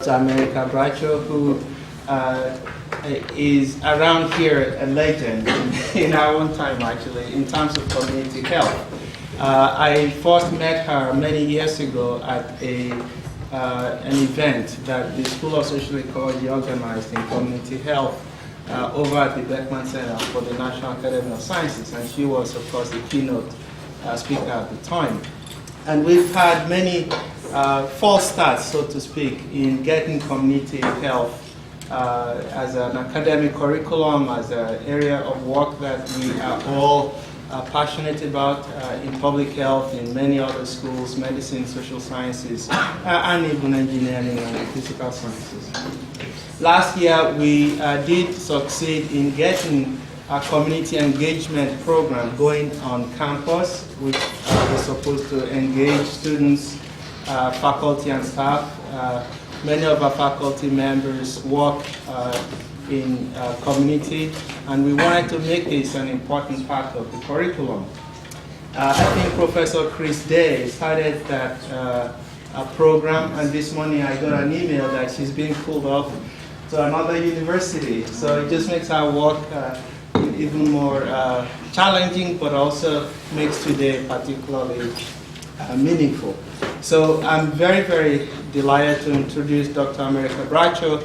America Bracho, who is around here a legend in our own time, actually, in terms of community health. I first met her many years ago at an event that the School of Social Ecology organized in community health over at the Beckman Center for the National Academy of Sciences, and she was, of course, the keynote speaker at the time. And we've had many false starts, so to speak, in getting community health as an academic curriculum, as an area of work that we are all passionate about in public health, in many other schools, medicine, social sciences, and even engineering and physical sciences. Last year, we did succeed in getting a community engagement program going on campus, which was supposed to engage students, faculty, and staff. Many of our faculty members work in community, and we wanted to make this an important part of the curriculum. I think Professor Chris Day started that program, and this morning I got an email that she's being pulled off to another university. So it just makes our work even more challenging, but also makes today particularly meaningful. So I'm very, very delighted to introduce Dr. America Bracho.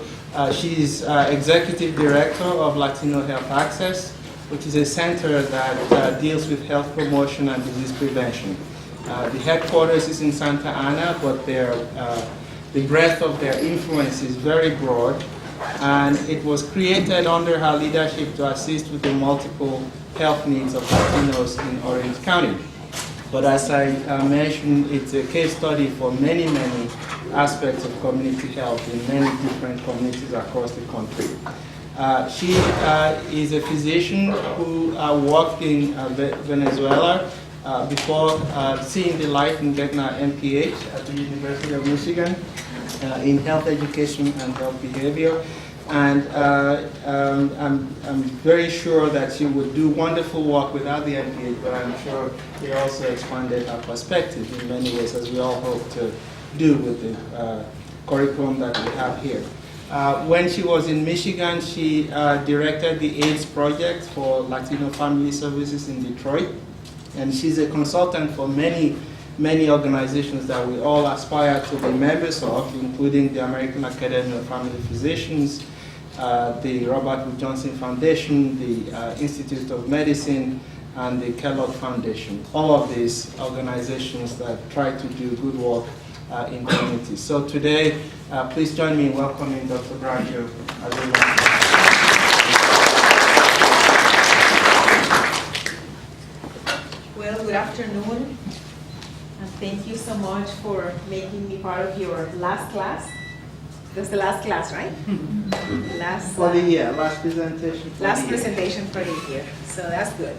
She's Executive Director of Latino Health Access, which is a center that deals with health promotion and disease prevention. The headquarters is in Santa Ana, but the breadth of their influence is very broad. And it was created under her leadership to assist with the multiple health needs of Latinos in Orange County. But as I mentioned, it's a case study for many, many aspects of community health in many different communities across the country. She is a physician who worked in Venezuela before seeing the light and getting her MPH at the University of Michigan in health education and health behavior. And I'm very sure that she would do wonderful work without the MPH, but I'm sure it also expanded her perspective in many ways, as we all hope to do with the curriculum that we have here. When she was in Michigan, she directed the AIDS project for Latino Family Services in Detroit, and she's a consultant for many organizations that we all aspire to be members of, including the American Academy of Family Physicians, the Robert Wood Johnson Foundation, the Institute of Medicine, and the Kellogg Foundation. All of these organizations that try to do good work in communities. So today, please join me in welcoming Dr. Bracho as a Well, good afternoon, and thank you so much for making me part of your last class. That's the last class, right? Last for the year, last presentation. Last presentation for the year, so that's good.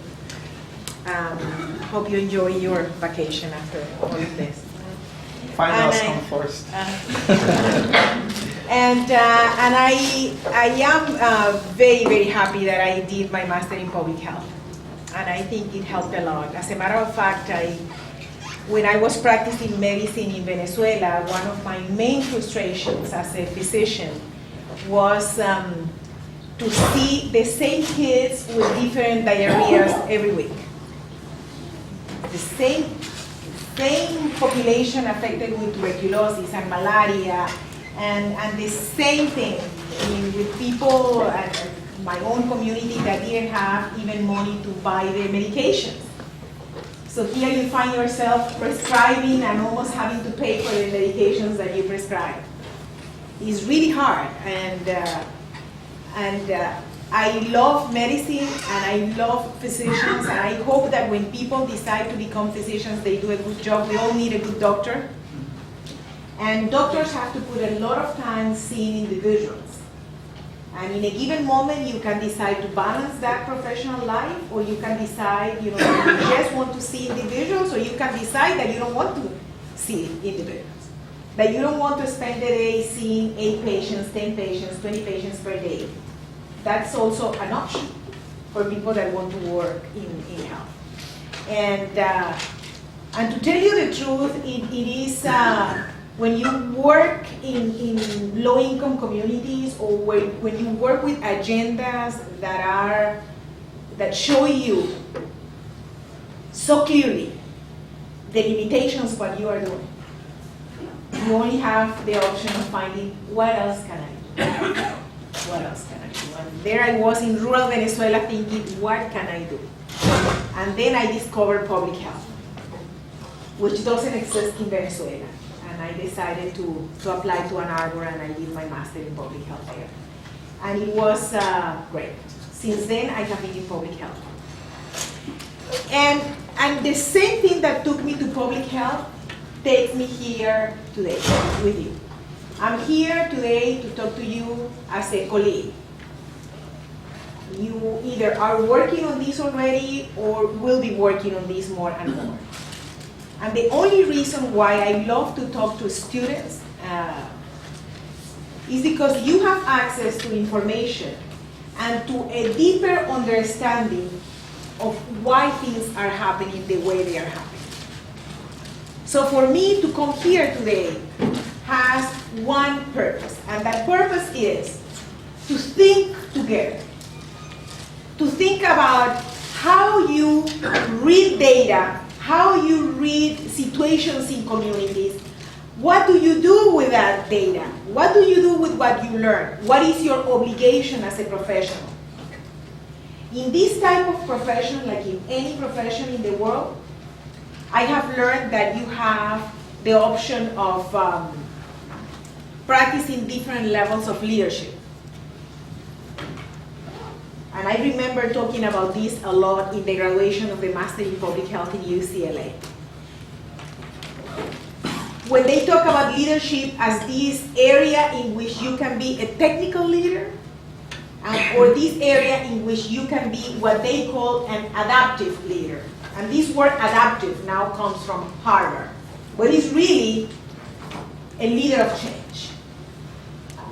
Hope you enjoy your vacation after all of this. Finals come first. And I am very, very happy that I did my master in public health. And I think it helped a lot. As a matter of fact, when I was practicing medicine in Venezuela, one of my main frustrations as a physician was to see the same kids with different diarrheas every week. The same population affected with tuberculosis and malaria, and the same thing with people at my own community that didn't have even money to buy their medications. So here you find yourself prescribing and almost having to pay for the medications that you prescribe. It's really hard, and I love medicine and I love physicians, and I hope that when people decide to become physicians, they do a good job. We all need a good doctor. And doctors have to put a lot of time seeing individuals. And in a given moment, you can decide to balance that professional life, or you can decide, that you just want to see individuals, or you can decide that you don't want to see individuals. That you don't want to spend the day seeing 8 patients, 10 patients, 20 patients per day. That's also an option for people that want to work in health. And to tell you the truth, it is when you work in low-income communities, or when you work with agendas that show you so clearly the limitations of what you are doing, you only have the option of finding, what else can I do? What else can I do? And there I was in rural Venezuela thinking, what can I do? And then I discovered public health, which doesn't exist in Venezuela. And I decided to apply to Ann Arbor, and I did my master in public health there. And it was great. Since then, I have been in public health. And the same thing that took me to public health takes me here today with you. I'm here today to talk to you as a colleague. You either are working on this already or will be working on this more and more. And the only reason why I love to talk to students is because you have access to information and to a deeper understanding of why things are happening the way they are happening. So for me to come here today has one purpose, and that purpose is to think together, to think about how you read data, how you read situations in communities. What do you do with that data? What do you do with what you learn? What is your obligation as a professional? In this type of profession, like in any profession in the world, I have learned that you have the option of practicing different levels of leadership. And I remember talking about this a lot in the graduation of the Master in Public Health in UCLA. When they talk about leadership as this area in which you can be a technical leader, or this area in which you can be what they call an adaptive leader. And this word adaptive now comes from Harvard, but it's really a leader of change.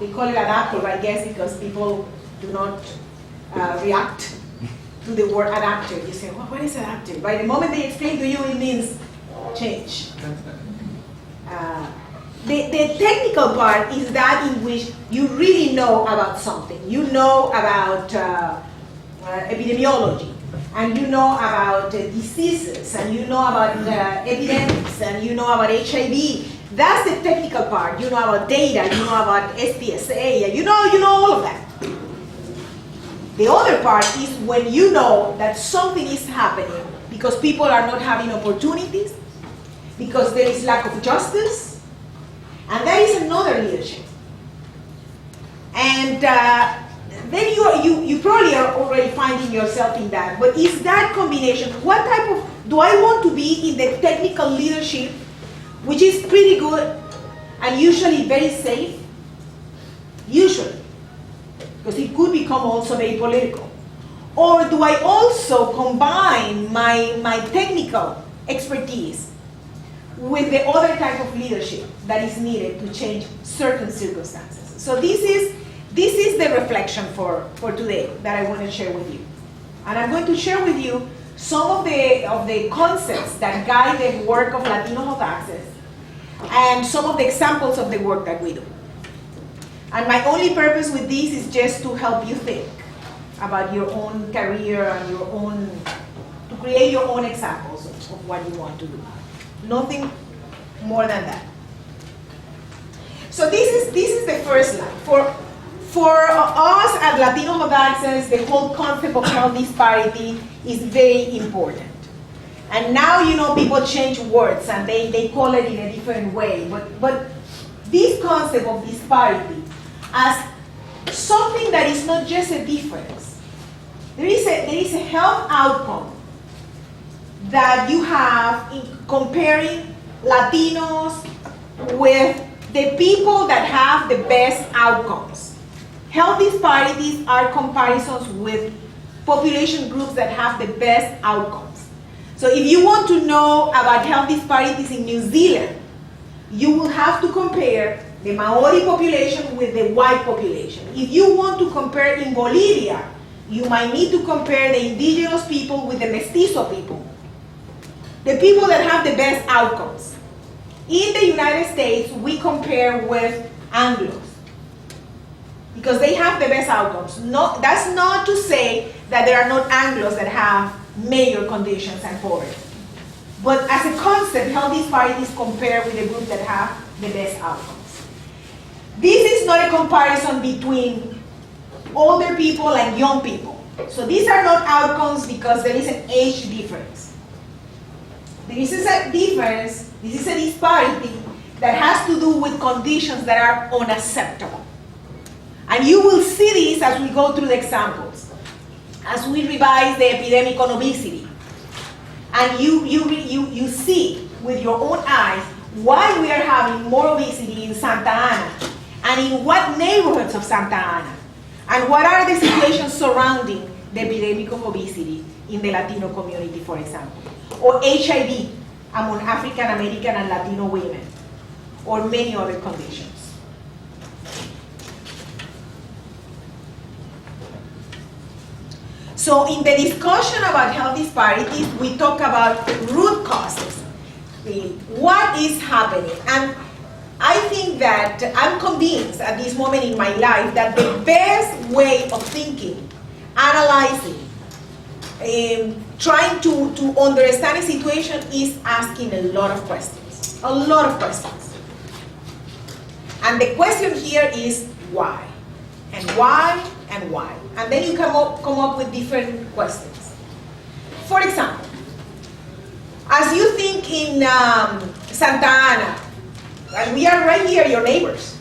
They call it adaptive, I guess, because people do not react to the word adaptive. You say, well, what is adaptive? By the moment they explain to you, it means change. The technical part is that in which you really know about something. You know about epidemiology, and you know about diseases, and you know about epidemics, and you know about HIV. That's the technical part. You know about data, you know about SPSA, you know all of that. The other part is when you know that something is happening because people are not having opportunities, because there is lack of justice, and that is another leadership. And then you probably are already finding yourself in that. But is that combination, what type of, do I want to be in the technical leadership, which is pretty good and usually very safe? Usually. Because it could become also very political. Or do I also combine my technical expertise with the other type of leadership that is needed to change certain circumstances? So this is the reflection for today that I want to share with you. And I'm going to share with you some of the concepts that guide the work of Latino Health Access and some of the examples of the work that we do. And my only purpose with this is just to help you think about your own career and to create your own examples of what you want to do. Nothing more than that. So this is the first slide. For us at Latino Health Access, the whole concept of health disparity is very important. And now, people change words and they call it in a different way. But this concept of disparity as something that is not just a difference. There is a health outcome that you have in comparing Latinos with the people that have the best outcomes. Health disparities are comparisons with population groups that have the best outcomes. So if you want to know about health disparities in New Zealand, you will have to compare the Maori population with the white population. If you want to compare in Bolivia, you might need to compare the indigenous people with the mestizo people. The people that have the best outcomes. In the United States, we compare with Anglos because they have the best outcomes. No, that's not to say that there are not Anglos that have major conditions and poverty. But as a concept, health disparities compare with the group that have the best outcomes. This is not a comparison between older people and young people. So these are not outcomes because there is an age difference. This is a difference, this is a disparity that has to do with conditions that are unacceptable. And you will see this as we go through the examples, as we revise the epidemic on obesity. And you see with your own eyes why we are having more obesity in Santa Ana, and in what neighborhoods of Santa Ana, and what are the situations surrounding the epidemic of obesity in the Latino community, for example, or HIV among African American and Latino women, or many other conditions. So in the discussion about health disparities, we talk about root causes. What is happening? And I think that I'm convinced at this moment in my life that the best way of thinking, analyzing, trying to understand a situation is asking a lot of questions. A lot of questions. And the question here is why? And why? And why? And then you come up with different questions. For example, as you think in Santa Ana, and we are right here, your neighbors.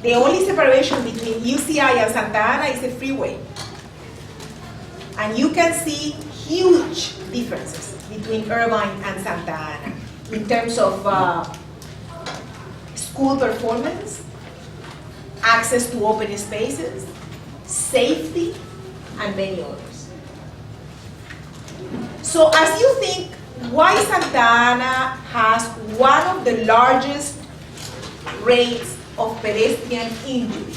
The only separation between UCI and Santa Ana is the freeway. And you can see huge differences between Irvine and Santa Ana in terms of school performance, access to open spaces, safety, and many others. So as you think why Santa Ana has one of the largest rates of pedestrian injury,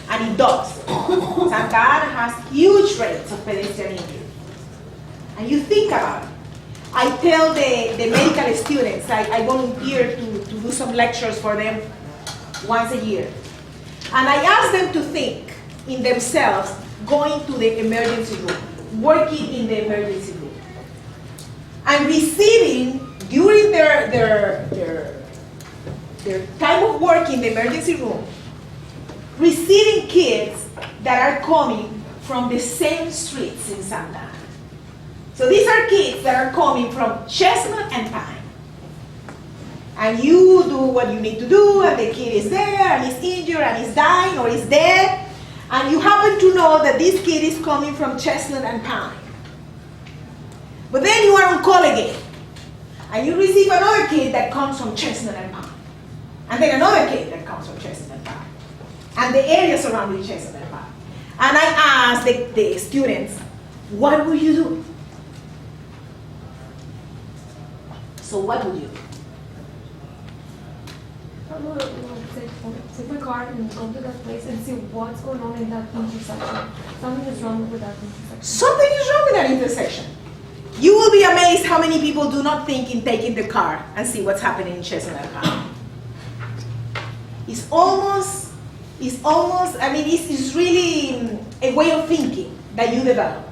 and it does. Santa Ana has huge rates of pedestrian injury. And you think about it. I tell the medical students, I volunteer to do some lectures for them once a year. And I ask them to think in themselves going to the emergency room, working in the emergency room, and receiving during their time of work in the emergency room, receiving kids that are coming from the same streets in Santa Ana. So these are kids that are coming from Chestnut and Pine. And you do what you need to do, and the kid is there, and he's injured, and he's dying, or he's dead, and you happen to know that this kid is coming from Chestnut and Pine. But then you are on call again, and you receive another kid that comes from Chestnut and Pine, and then another kid that comes from Chestnut and Pine, and the area surrounding Chestnut and Pine. And I ask the students, what would you do? So what would you do? I would take my car and go to that place and see what's going on in that intersection. Something is wrong with that intersection. Something is wrong with that intersection. You will be amazed how many people do not think in taking the car and see what's happening in Chestnut and Pine. It's almost, I mean, it's really a way of thinking that you develop.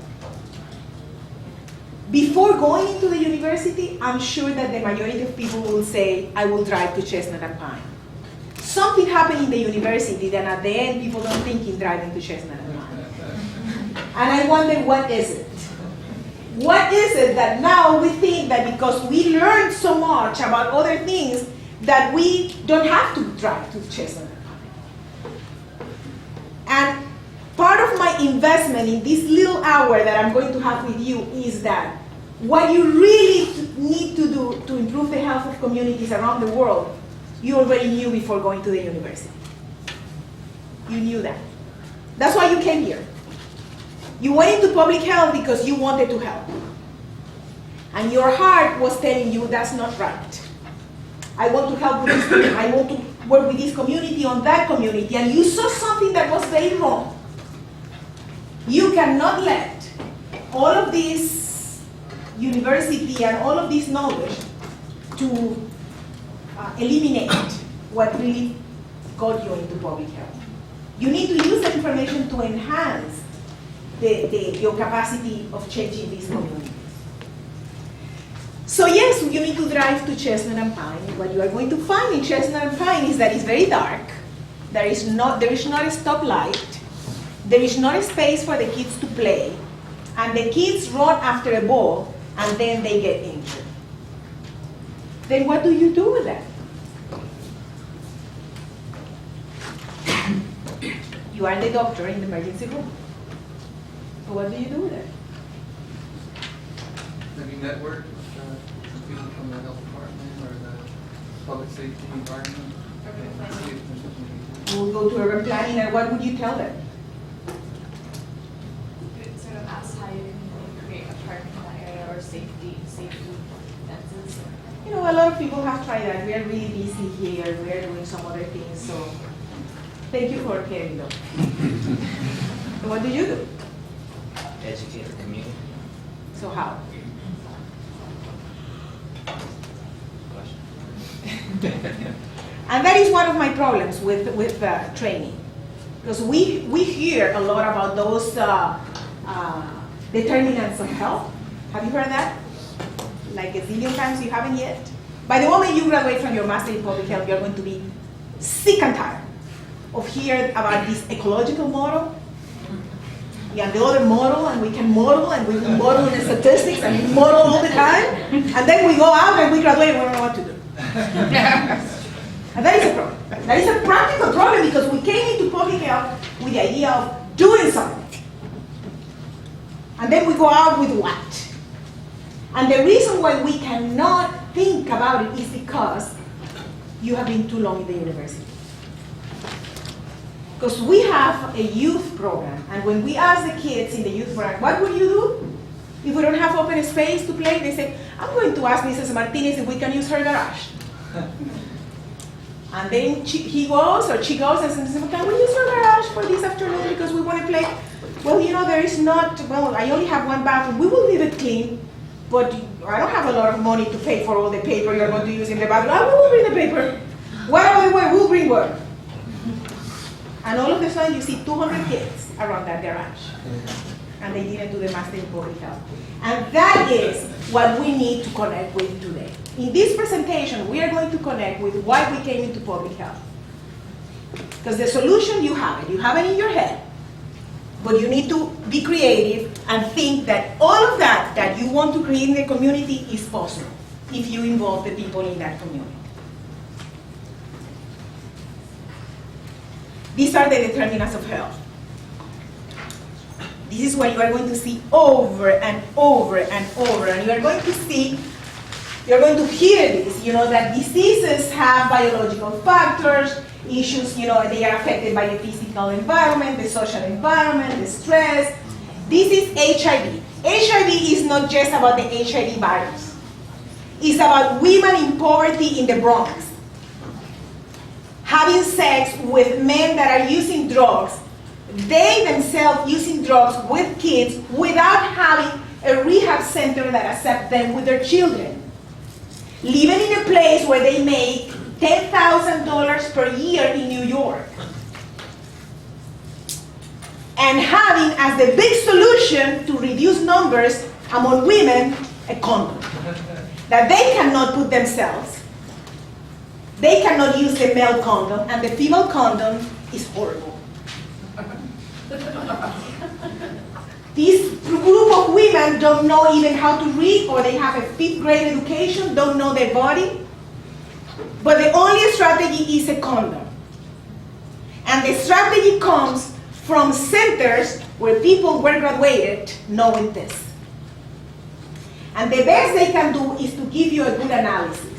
Before going into the university, I'm sure that the majority of people will say, I will drive to Chestnut and Pine. Something happened in the university that at the end people don't think in driving to Chestnut and Pine. And I wonder, what is it? What is it that now we think that because we learned so much about other things that we don't have to drive to Chestnut and Pine? And part of my investment in this little hour that I'm going to have with you is that what you really need to do to improve the health of communities around the world, you already knew before going to the university. You knew that. That's why you came here. You went into public health because you wanted to help. And your heart was telling you that's not right. I want to help with this, I want to work with this community on that community, and you saw something that was very wrong. You cannot let all of this university and all of this knowledge to eliminate what really got you into public health. You need to use that information to enhance your capacity of changing these communities. So yes, you need to drive to Chestnut and Pine. What you are going to find in Chestnut and Pine is that it's very dark. There is not a stoplight. There is not a space for the kids to play. And the kids run after a ball and then they get injured. Then what do you do with that? You are the doctor in the emergency room. So what do you do with it? Maybe network with people from the health department or the public safety environment. You will go to urban planning, and what would you tell them? Sort of ask how you can create a park in that area or safety fences. You know, a lot of people have tried that. We are really busy here. We are doing some other things. So thank you for caring, though. So what do you do? Educate the community. So how? And that is one of my problems with training. Because we hear a lot about those determinants of health. Have you heard that? Like a zillion times, you haven't yet? By the moment you graduate from your master in public health, you're going to be sick and tired of hearing about this ecological model. Yeah, the other model, and we can model, and we model in statistics, and we model all the time. And then we go out and we graduate and we don't know what to do. And that is a problem. That is a practical problem because we came into public health with the idea of doing something. And then we go out with what? And the reason why we cannot think about it is because you have been too long in the university. Because we have a youth program, and when we ask the kids in the youth program, what would you do if we don't have open space to play? They say, I'm going to ask Mrs. Martinez if we can use her garage. And then he goes or she goes and says, can we use her garage for this afternoon because we want to play? Well, you know, there is not, well, I only have one bathroom. We will leave it clean, but I don't have a lot of money to pay for all the paper you're going to use in the bathroom. I will bring the paper. What other way? We'll bring water. And all of a sudden, you see 200 kids around that garage. And they didn't do the master in public health. And that is what we need to connect with today. In this presentation, we are going to connect with why we came into public health. Because the solution, you have it in your head. But you need to be creative and think that all of that you want to create in the community is possible if you involve the people in that community. These are the determinants of health. This is what you are going to see over and over and over. And you are going to see, you're going to hear this, that diseases have biological factors, issues, they are affected by the physical environment, the social environment, the stress. This is HIV. HIV is not just about the HIV virus. It's about women in poverty in the Bronx having sex with men that are using drugs, they themselves using drugs with kids without having a rehab center that accepts them with their children. Living in a place where they make $10,000 per year in New York. And having as the big solution to reduce numbers among women, a condom. That they cannot put themselves. They cannot use the male condom, and the female condom is horrible. This group of women don't know even how to read, or they have a 5th grade education, don't know their body. But the only strategy is a condom. And the strategy comes from centers where people were graduated knowing this. And the best they can do is to give you a good analysis.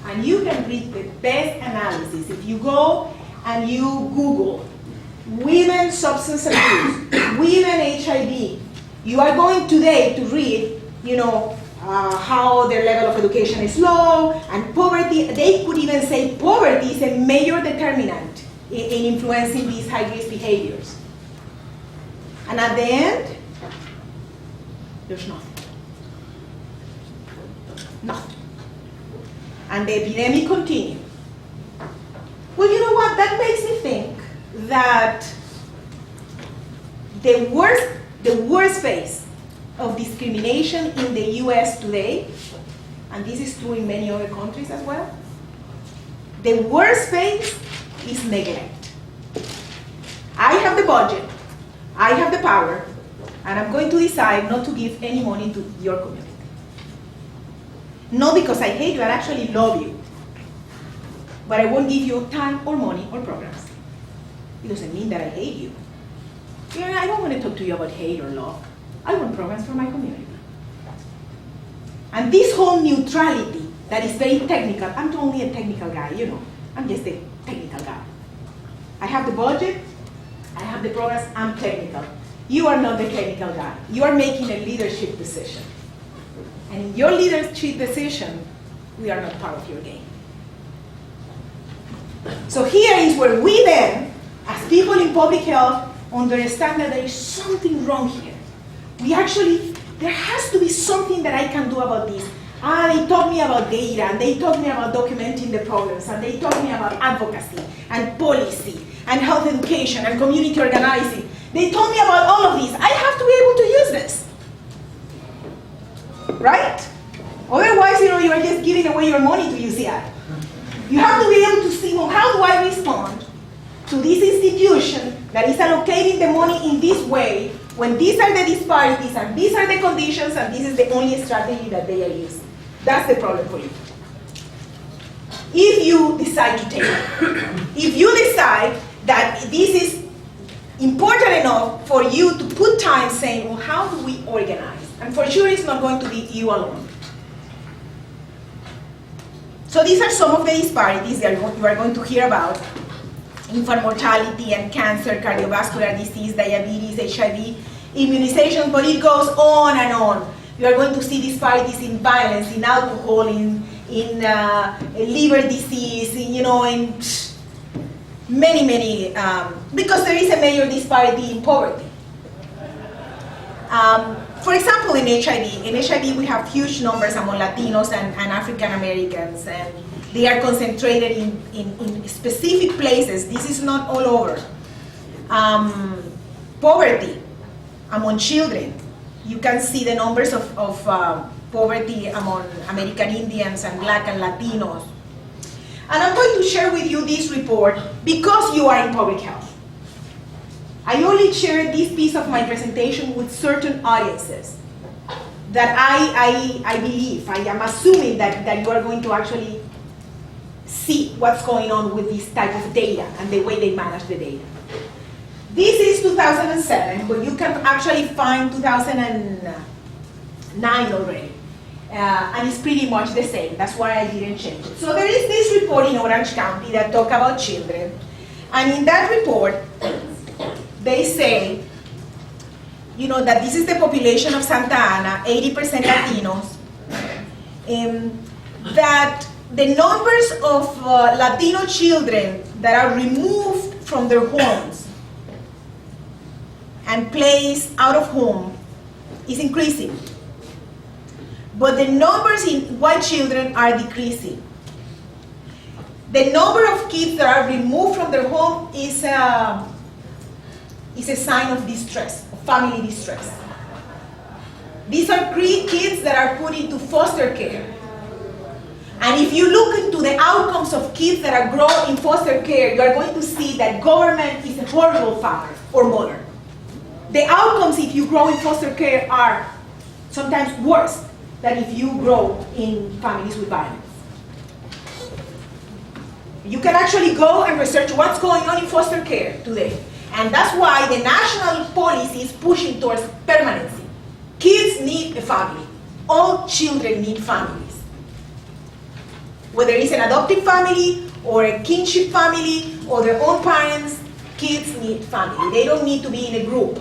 And you can read the best analysis. If you go and you Google women substance abuse, women HIV, you are going today to read, how their level of education is low, and poverty. They could even say poverty is a major determinant in influencing these high-risk behaviors. And at the end, there's nothing. Nothing. and the epidemic continued. Well, you know what? That makes me think that the worst phase of discrimination in the US today, and this is true in many other countries as well, the worst phase is neglect. I have the budget, I have the power, and I'm going to decide not to give any money to your community. Not because I hate you, I actually love you. But I won't give you time or money or programs. It doesn't mean that I hate you. You know, I don't want to talk to you about hate or love. I want programs for my community. And this whole neutrality that is very technical, I'm only a technical guy, you know. I'm just a technical guy. I have the budget, I have the programs, I'm technical. You are not the technical guy. You are making a leadership decision. And in your leadership decision, we are not part of your game. So here is where we then, as people in public health, understand that there is something wrong here. There has to be something that I can do about this. They taught me about data, and they taught me about documenting the problems, and they taught me about advocacy, and policy, and health education, and community organizing. They told me about all of these. I have to be able to use this. Right? Otherwise, you are just giving away your money to UCI. You have to be able to see, well, how do I respond to this institution that is allocating the money in this way when these are the disparities and these are the conditions and this is the only strategy that they are using. That's the problem for you. If you decide to take it, if you decide that this is important enough for you to put time saying, well, how do we organize? And for sure it's not going to be you alone. So these are some of the disparities that you are going to hear about. Infant mortality and cancer, cardiovascular disease, diabetes, HIV, immunization, but it goes on and on. You are going to see disparities in violence, in alcohol, in liver disease, in many, because there is a major disparity in poverty. For example, in HIV we have huge numbers among Latinos and African Americans, and they are concentrated in specific places. This is not all over. Poverty among children. You can see the numbers of poverty among American Indians and Black and Latinos. And I'm going to share with you this report because you are in public health. I only share this piece of my presentation with certain audiences that I believe, I am assuming that you are going to actually see what's going on with this type of data and the way they manage the data. This is 2007, but you can actually find 2009 already. And it's pretty much the same. That's why I didn't change it. So there is this report in Orange County that talks about children. And in that report, they say, that this is the population of Santa Ana, 80% Latinos, that the numbers of Latino children that are removed from their homes and placed out of home is increasing. But the numbers in white children are decreasing. The number of kids that are removed from their home is a sign of distress, of family distress. These are kids that are put into foster care. And if you look into the outcomes of kids that are grown in foster care, you are going to see that government is a horrible father or mother. The outcomes if you grow in foster care are sometimes worse than if you grow in families with violence. You can actually go and research what's going on in foster care today. And that's why the national policy is pushing towards permanency. Kids need a family. All children need families. Whether it's an adoptive family or a kinship family or their own parents, kids need family. They don't need to be in a group.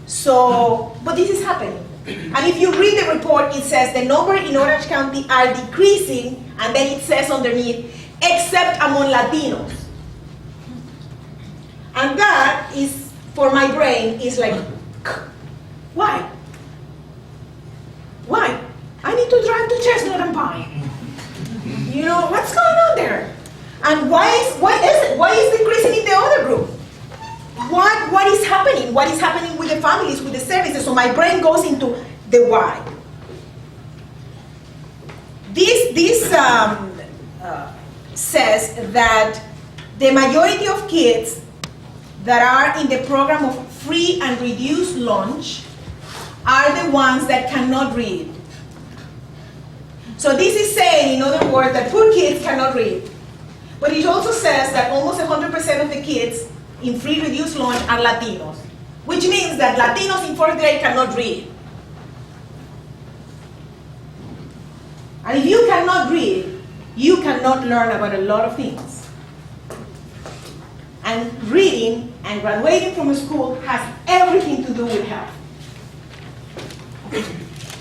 So, but this is happening. And if you read the report, it says the number in Orange County are decreasing, and then it says underneath, except among Latinos. And that is, for my brain, is like, why? Why? I need to drive to Chestnut and Pine. You know, what's going on there? And why is decreasing in the other group? What is happening? What is happening with the families, with the services? So my brain goes into the why. This says that the majority of kids that are in the program of free and reduced lunch are the ones that cannot read. So this is saying, in other words, that poor kids cannot read. But it also says that almost 100% of the kids in free reduced lunch are Latinos, which means that Latinos in 4th grade cannot read. And if you cannot read, you cannot learn about a lot of things. And reading and graduating from school has everything to do with health.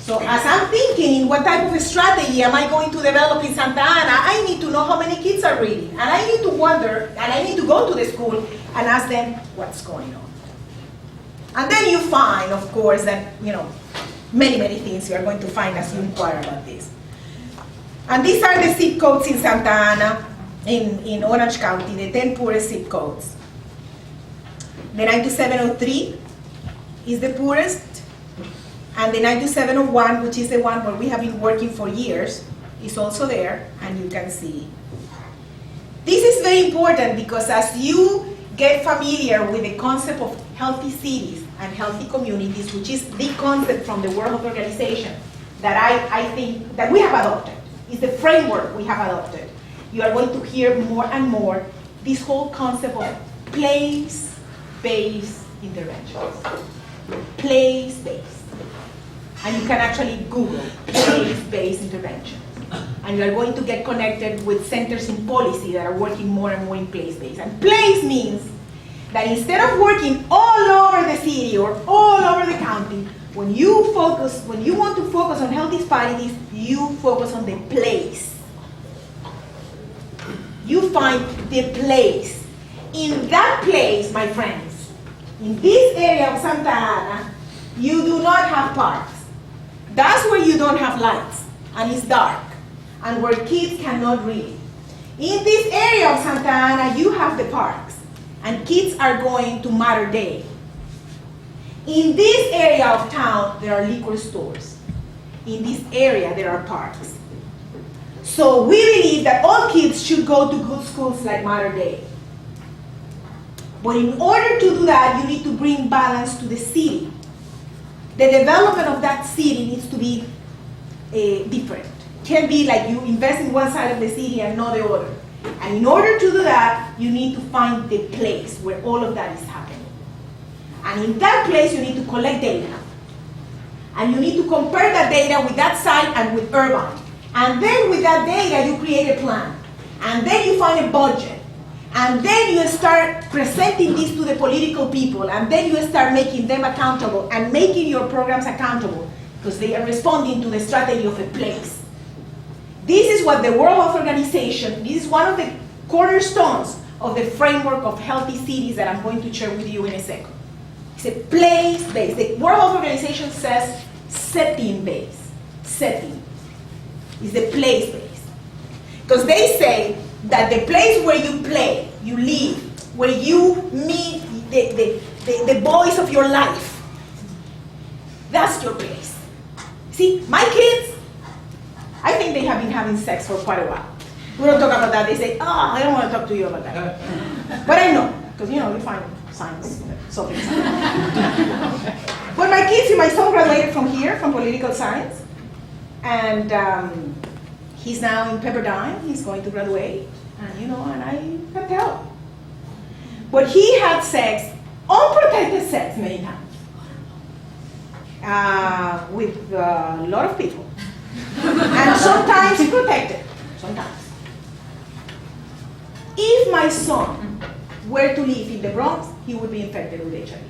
So as I'm thinking, what type of a strategy am I going to develop in Santa Ana, I need to know how many kids are reading. And I need to wonder, and I need to go to the school and ask them what's going on. And then you find, of course, that, you know, many, many things you are going to find as you inquire about this. And these are the zip codes in Santa Ana, in Orange County, the 10 poorest zip codes. The 92703 is the poorest. And the 92701, which is the one where we have been working for years, is also there, and you can see. This is very important because as you get familiar with the concept of healthy cities and healthy communities, which is the concept from the World Health Organization that I think that we have adopted, is the framework we have adopted. You are going to hear more and more this whole concept of place-based interventions. Place-based. And you can actually Google place-based interventions. And you are going to get connected with centers in policy that are working more and more in place-based. And place means that instead of working all over the city or all over the county, when you want to focus on health disparities, you focus on the place. You find the place. In that place, my friends, in this area of Santa Ana, you do not have parks. That's where you don't have lights, and it's dark, and where kids cannot read. In this area of Santa Ana, you have the parks, and kids are going to Mater Dei. In this area of town, there are liquor stores. In this area, there are parks. So we believe that all kids should go to good schools like Mater Dei. But in order to do that, you need to bring balance to the city. The development of that city needs to be different. Can't be like you invest in one side of the city and not the other. And in order to do that, you need to find the place where all of that is happening. And in that place, you need to collect data. And you need to compare that data with that site and with urban. And then with that data, you create a plan. And then you find a budget. And then you start presenting this to the political people, and then you start making them accountable and making your programs accountable because they are responding to the strategy of a place. This is what the World Health Organization, this is one of the cornerstones of the framework of healthy cities that I'm going to share with you in a second. It's a place-based. The World Health Organization says setting-based. Setting is the place-based. Because they say that the place where you play, you live, where you meet the boys of your life, that's your place. See, my kids, I think they have been having sex for quite a while. We don't talk about that. They say, oh, I don't want to talk to you about that. But I know, because you find science, something. But my kids, my son graduated from here, from political science, and he's now in Pepperdine. He's going to graduate, and and I can tell. But he had sex, unprotected sex, many times, with a lot of people, and sometimes protected. Sometimes. If my son were to live in the Bronx, he would be infected with HIV.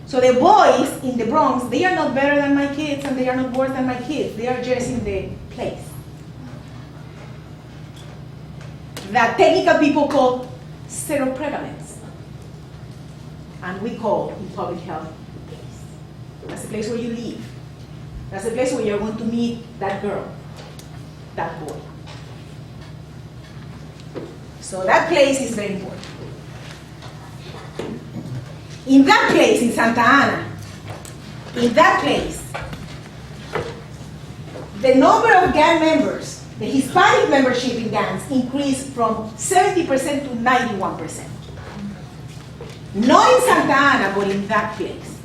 So the boys in the Bronx, they are not better than my kids and they are not worse than my kids. They are just in the place that technical people call seroprevalence. And we call in public health place. That's the place where you live. That's the place where you're going to meet that girl. that boy. So that place is very important. In that place, in Santa Ana, in that place, the number of gang members, the Hispanic membership in gangs, increased from 70% to 91%. Not in Santa Ana, but in that place.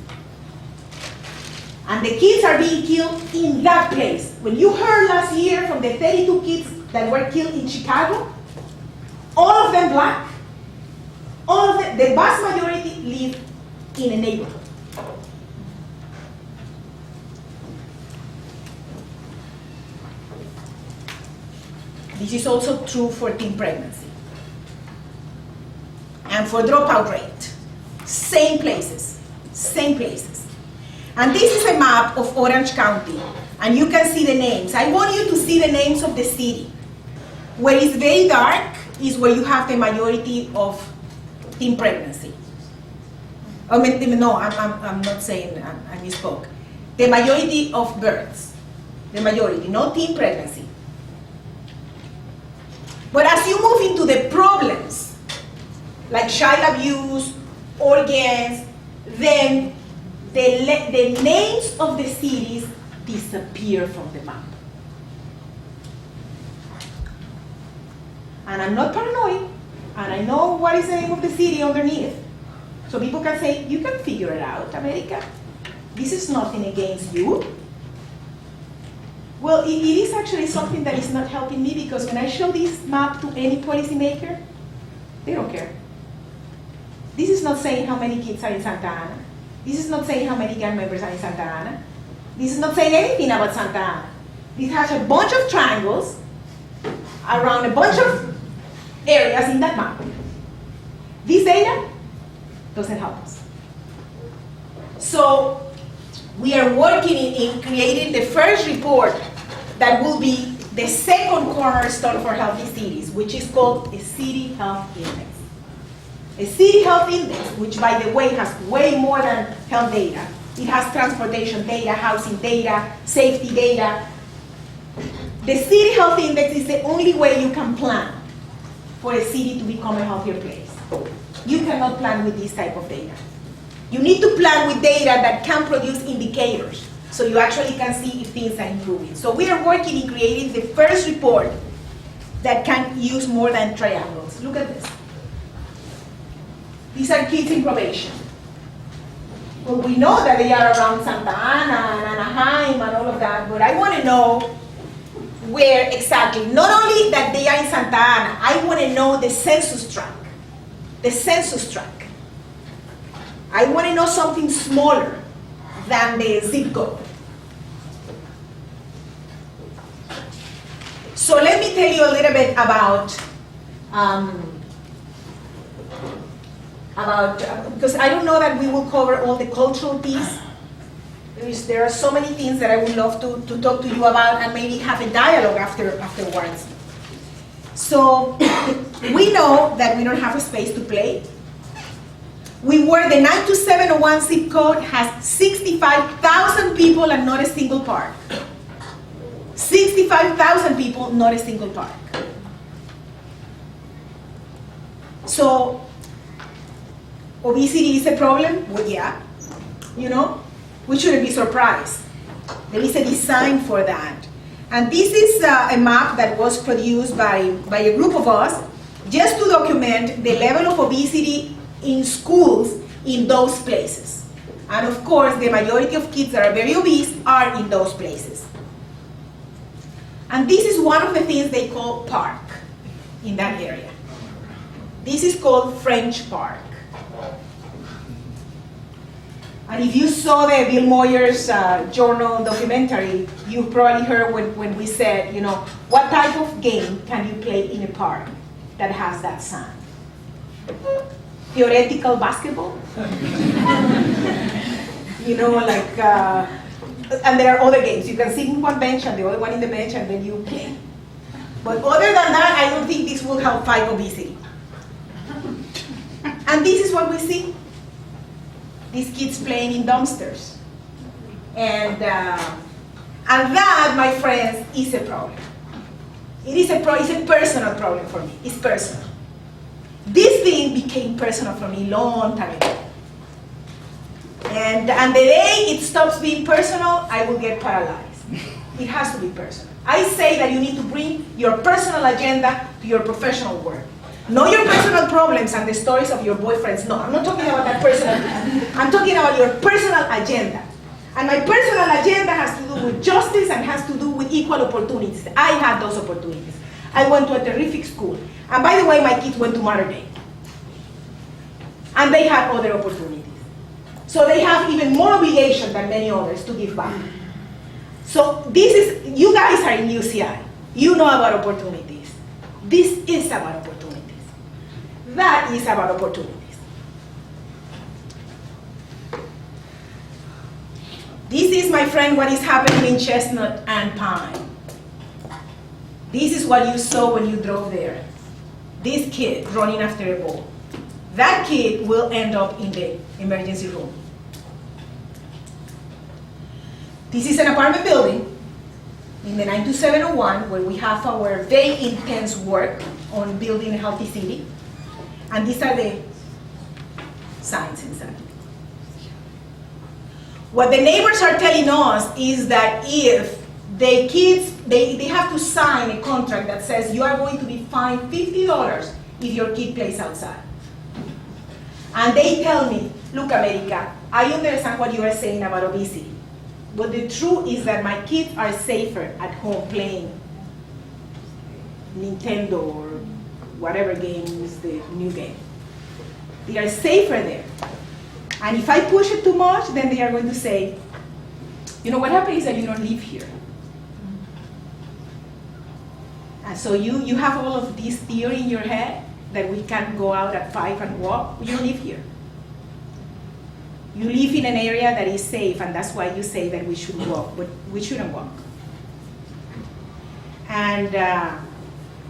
And the kids are being killed in that place. When you heard last year from the 32 kids that were killed in Chicago, all of them black, all of them, the vast majority live in a neighborhood. This is also true for teen pregnancy and for dropout rate. Same places, same places. And this is a map of Orange County, and you can see the names. I want you to see the names of the city. Where it's very dark is where you have the majority of teen pregnancy. I mean, no, I'm not saying, I misspoke. The majority of births, the majority, not teen pregnancy. But as you move into the problems, like child abuse or gangs, then the names of the cities disappear from the map. And I'm not paranoid, and I know what is the name of the city underneath. So people can say, you can figure it out, America. This is nothing against you. Well, it is actually something that is not helping me, because when I show this map to any policymaker, they don't care. This is not saying how many kids are in Santa Ana. This is not saying how many gang members are in Santa Ana. This is not saying anything about Santa Ana. This has a bunch of triangles around a bunch of areas in that map. This data doesn't help us. So we are working in creating the first report that will be the second cornerstone for healthy cities, which is called a City Health Index. A City Health Index, which by the way has way more than health data. It has transportation data, housing data, safety data. The City Health Index is the only way you can plan for a city to become a healthier place. You cannot plan with this type of data. You need to plan with data that can produce indicators, so you actually can see if things are improving. So we are working in creating the first report that can use more than triangles. Look at this. These are kids in probation. Well, we know that they are around Santa Ana and Anaheim and all of that, but I want to know where exactly. Not only that they are in Santa Ana, I want to know the census tract. The census tract. I want to know something smaller than the zip code. So let me tell you a little bit about because I don't know that we will cover all the cultural piece. There are so many things that I would love to talk to you about and maybe have a dialogue afterwards. So we know that we don't have a space to play. We were the 92701 zip code has 65,000 people and not a single park. 65,000 people, not a single park. So obesity is a problem? Well, yeah. You know, we shouldn't be surprised. There is a design for that. And this is a map that was produced by a group of us just to document the level of obesity in schools in those places. And of course, the majority of kids that are very obese are in those places. And this is one of the things they call park in that area. This is called French Park. And if you saw the Bill Moyers Journal documentary, you probably heard when we said, you know, what type of game can you play in a park that has that sign? Theoretical basketball? You know, like, and there are other games. You can sit in one bench and the other one in the bench and then you play. But other than that, I don't think this will help fight obesity. And this is what we see. These kids playing in dumpsters. And that, my friends, is a problem. It's a personal problem for me. It's personal. This thing became personal for me long time ago. And the day it stops being personal, I will get paralyzed. It has to be personal. I say that you need to bring your personal agenda to your professional work. Not your personal problems and the stories of your boyfriends. No, I'm not talking about that personal. I'm talking about your personal agenda. And my personal agenda has to do with justice and has to do with equal opportunities. I had those opportunities. I went to a terrific school. And by the way, my kids went to Mater Dei. And they had other opportunities. So they have even more obligation than many others to give back. So this is, you guys are in UCI. You know about opportunities. This is about opportunities. That is about opportunities. This is, my friend, what is happening in Chestnut and Pine. This is what you saw when you drove there. This kid running after a ball. That kid will end up in the emergency room. This is an apartment building in the 92701 where we have our very intense work on building a healthy city. And these are the signs inside. What the neighbors are telling us is that if the kids, they have to sign a contract that says you are going to be fined $50 if your kid plays outside. And they tell me, look, America, I understand what you are saying about obesity. But the truth is that my kids are safer at home playing Nintendo or whatever game is the new game. They are safer there. And if I push it too much, then they are going to say, you know, what happens is that you don't live here. And so you have all of this theory in your head that we can go out at 5 and walk. You don't live here. You live in an area that is safe, and that's why you say that we should walk, but we shouldn't walk. And,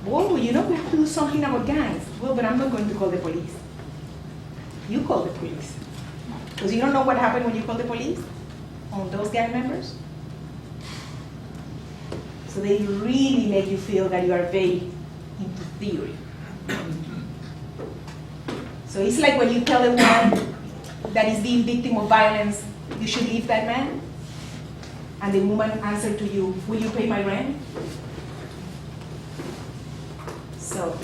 well, you know, we have to do something about gangs. Well, but I'm not going to call the police. You call the police. Because you don't know what happened when you call the police on those gang members. So they really make you feel that you are very into theory. So it's like when you tell a woman that is being victim of violence, you should leave that man. And the woman answered to you, will you pay my rent? So,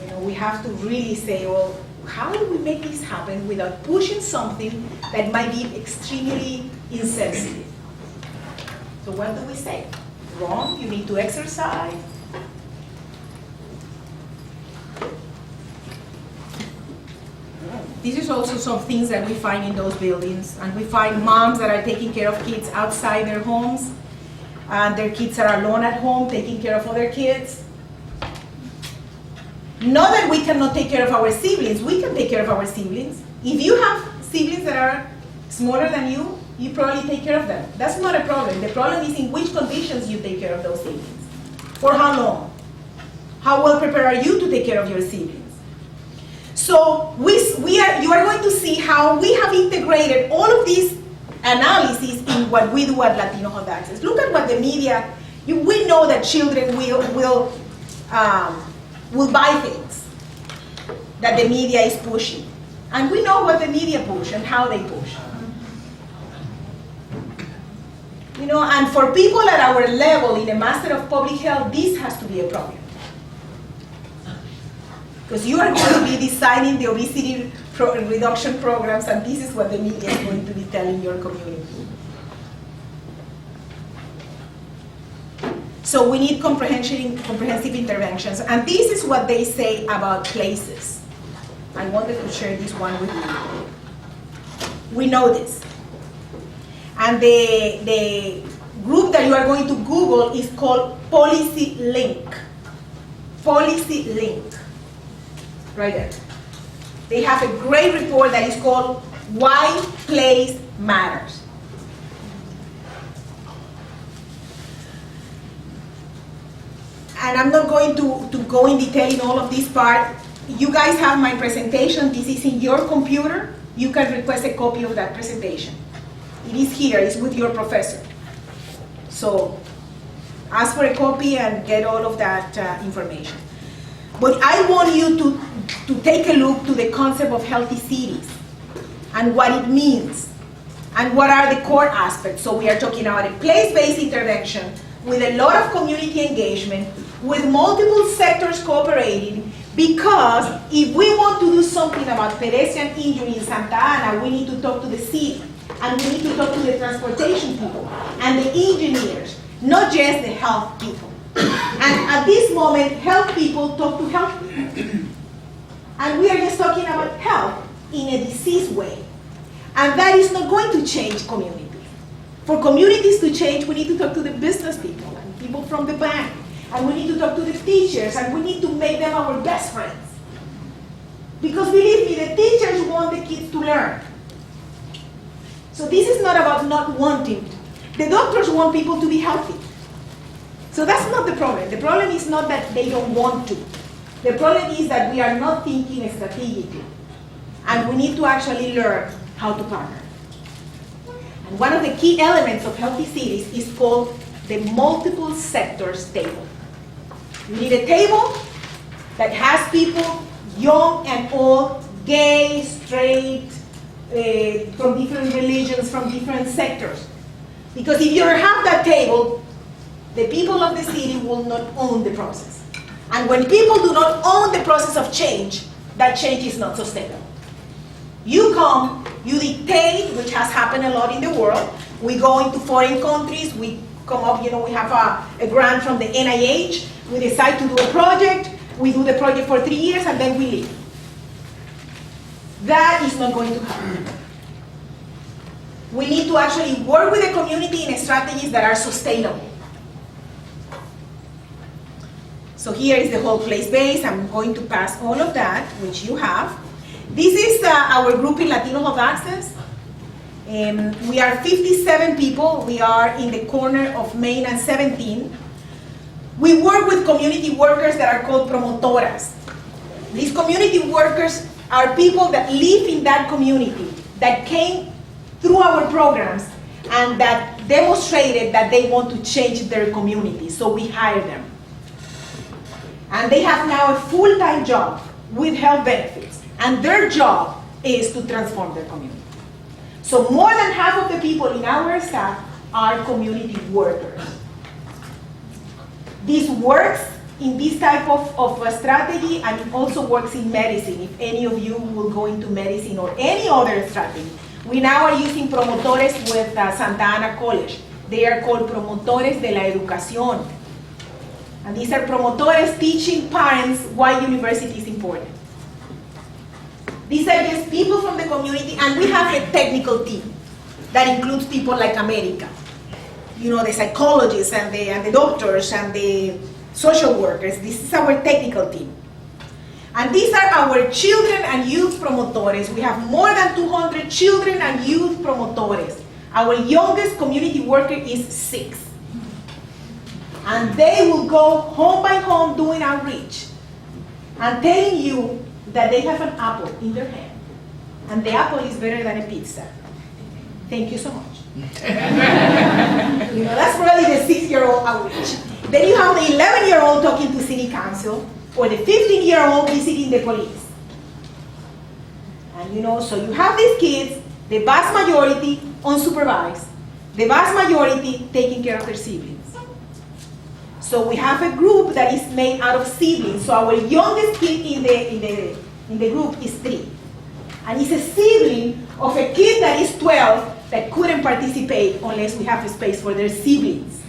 you know, we have to really say, well, how do we make this happen without pushing something that might be extremely insensitive? So what do we say? Wrong, you need to exercise. This is also some things that we find in those buildings. And we find moms that are taking care of kids outside their homes. And their kids are alone at home taking care of other kids. Not that we cannot take care of our siblings. We can take care of our siblings. If you have siblings that are smaller than you, you probably take care of them. That's not a problem. The problem is in which conditions you take care of those siblings. For how long? How well prepared are you to take care of your siblings? So you are going to see how we have integrated all of these analyses in what we do at Latino Health Access. Look at what the media, we know that children will buy things that the media is pushing. And we know what the media push and how they push. You know, and for people at our level in a Master of Public Health, this has to be a problem. Because you are going to be designing the obesity reduction programs, and this is what the media is going to be telling your community. So we need comprehensive interventions, and this is what they say about places. I wanted to share this one with you. We know this. And the group that you are going to Google is called Policy Link. Policy Link. Right there. They have a great report that is called Why Place Matters. And I'm not going to go in detail in all of this part. You guys have my presentation. This is in your computer. You can request a copy of that presentation. It is here. It's with your professor. So ask for a copy and get all of that information. But I want you to take a look to the concept of healthy cities and what it means and what are the core aspects. So we are talking about a place-based intervention with a lot of community engagement, with multiple sectors cooperating, because if we want to do something about pedestrian injury in Santa Ana, we need to talk to the city, and we need to talk to the transportation people and the engineers, not just the health people. And at this moment, health people talk to health people. And we are just talking about health in a disease way. And that is not going to change communities. For communities to change, we need to talk to the business people and people from the bank. And we need to talk to the teachers, and we need to make them our best friends. Because believe me, the teachers want the kids to learn. So this is not about not wanting. The doctors want people to be healthy. So that's not the problem. The problem is not that they don't want to. The problem is that we are not thinking strategically. And we need to actually learn how to partner. And one of the key elements of healthy cities is called the multiple sectors table. You need a table that has people, young and old, gay, straight, from different religions, from different sectors. Because if you don't have that table, the people of the city will not own the process. And when people do not own the process of change, that change is not sustainable. You come, you dictate, which has happened a lot in the world. We go into foreign countries, we come up, we have a grant from the NIH, we decide to do a project, we do the project for 3 years, and then we leave. That is not going to happen. We need to actually work with the community in strategies that are sustainable. So here is the whole place base. I'm going to pass all of that, which you have. This is our group in Latino Health Access. We are 57 people. We are in the corner of Main and 17. We work with community workers that are called promotoras. These community workers are people that live in that community, that came through our programs and that demonstrated that they want to change their community. So we hire them. And they have now a full-time job with health benefits. And their job is to transform their community. So more than half of the people in our staff are community workers. This works in this type of strategy, and it also works in medicine. If any of you will go into medicine or any other strategy. We now are using promotores with Santa Ana College. They are called promotores de la educación. And these are promotores teaching parents why university is important. These are just people from the community, and we have a technical team that includes people like America. The psychologists and the doctors and the social workers. This is our technical team. And these are our children and youth promotores. We have more than 200 children and youth promotores. Our youngest community worker is 6. And they will go home by home doing outreach and telling you that they have an apple in their hand. And the apple is better than a pizza. Thank you so much. That's probably the 6-year-old outreach. Then you have the 11-year-old talking to city council, or the 15-year-old visiting the police. And so you have these kids, the vast majority unsupervised, the vast majority taking care of their siblings. So we have a group that is made out of siblings. So our youngest kid in the group is 3. And he's a sibling of a kid that is 12 that couldn't participate unless we have a space for their siblings.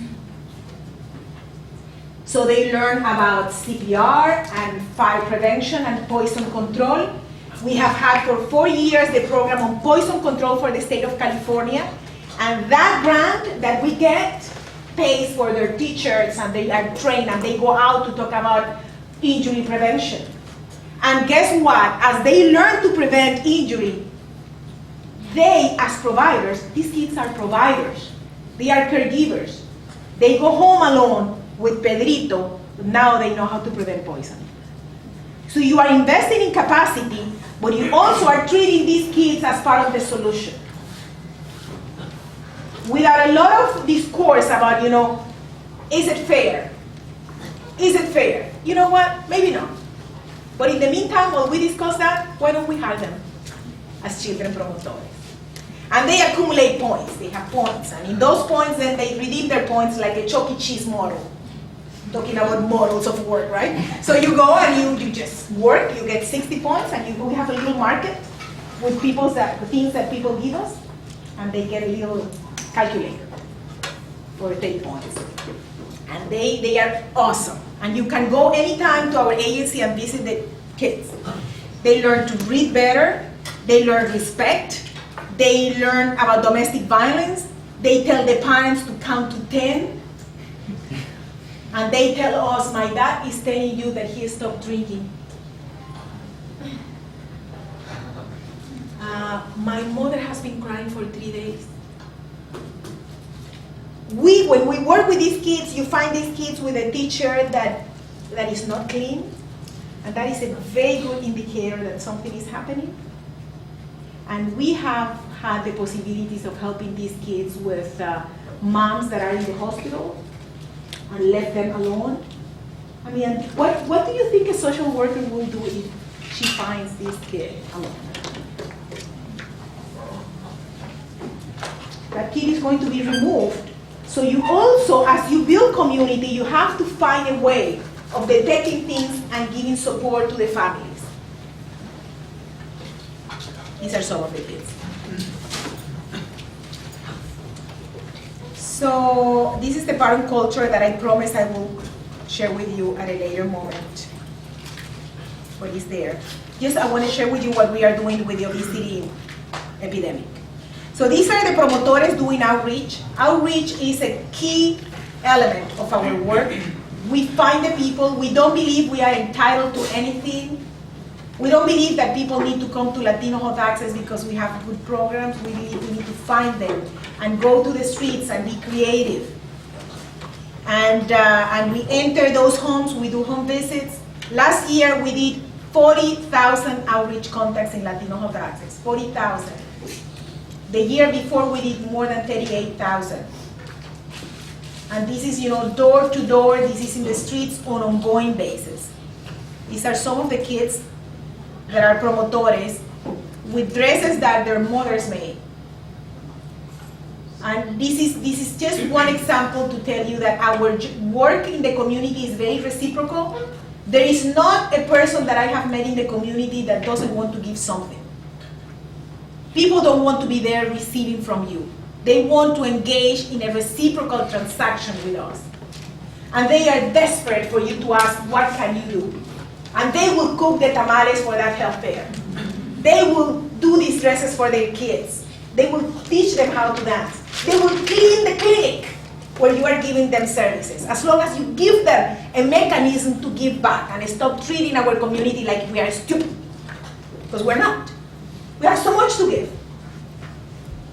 So they learn about CPR and fire prevention and poison control. We have had for 4 years the program on poison control for the state of California. And that grant that we get pays for their teachers, and they are trained and they go out to talk about injury prevention. And guess what? As they learn to prevent injury, they, as providers, these kids are providers. They are caregivers. They go home alone with Pedrito, but now they know how to prevent poison. So you are investing in capacity, but you also are treating these kids as part of the solution. Without a lot of discourse about, Is it fair? Is it fair? You know what? Maybe not. But in the meantime, while we discuss that, why don't we hire them as children promotores? And they accumulate points. They have points. And in those points, then they redeem their points like a Chuck E. Cheese model. Talking about models of work, right? So you go and you just work, you get 60 points, and we have a little market with the things that people give us, and they get a little calculator for 30 points. And they are awesome. And you can go anytime to our agency and visit the kids. They learn to read better, they learn respect, they learn about domestic violence, they tell the parents to count to 10, and they tell us, my dad is telling you that he stopped drinking. My mother has been crying for 3 days. When we work with these kids, you find these kids with a teacher that is not clean, and that is a very good indicator that something is happening. And we have had the possibilities of helping these kids with moms that are in the hospital and left them alone. I mean, what do you think a social worker will do if she finds this kid alone? That kid is going to be removed. So you also, as you build community, you have to find a way of detecting things and giving support to the families. These are some of the kids. So this is the parent culture that I promise I will share with you at a later moment. What is there? Just I want to share with you what we are doing with the obesity epidemic. So these are the promotores doing outreach. Outreach is a key element of our work. We find the people. We don't believe we are entitled to anything. We don't believe that people need to come to Latino Health Access because we have good programs. We believe we need to find them and go to the streets and be creative. And we enter those homes. We do home visits. Last year we did 40,000 outreach contacts in Latino Health Access. 40,000. The year before we did more than 38,000. And this is, door to door. This is in the streets on an ongoing basis. These are some of the kids that are promotores with dresses that their mothers made. And this is just one example to tell you that our work in the community is very reciprocal. There is not a person that I have met in the community that doesn't want to give something. People don't want to be there receiving from you. They want to engage in a reciprocal transaction with us. And they are desperate for you to ask, what can you do? And they will cook the tamales for that health fair. They will do these dresses for their kids. They will teach them how to dance. They will clean the clinic where you are giving them services. As long as you give them a mechanism to give back and stop treating our community like we are stupid. Because we're not. We have so much to give.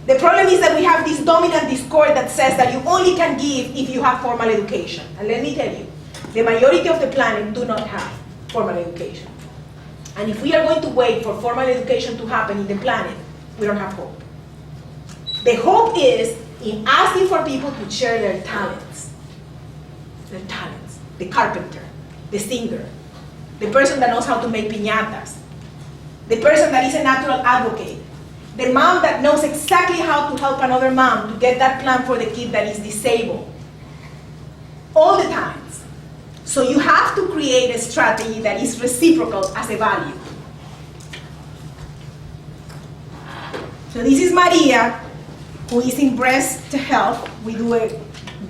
The problem is that we have this dominant discourse that says that you only can give if you have formal education. And let me tell you, the majority of the planet do not have formal education. And if we are going to wait for formal education to happen in the planet, we don't have hope. The hope is in asking for people to share their talents. Their talents. The carpenter, the singer, the person that knows how to make piñatas, the person that is a natural advocate, the mom that knows exactly how to help another mom to get that plan for the kid that is disabled. All the times. So you have to create a strategy that is reciprocal as a value. So this is Maria, who is in breast health. We do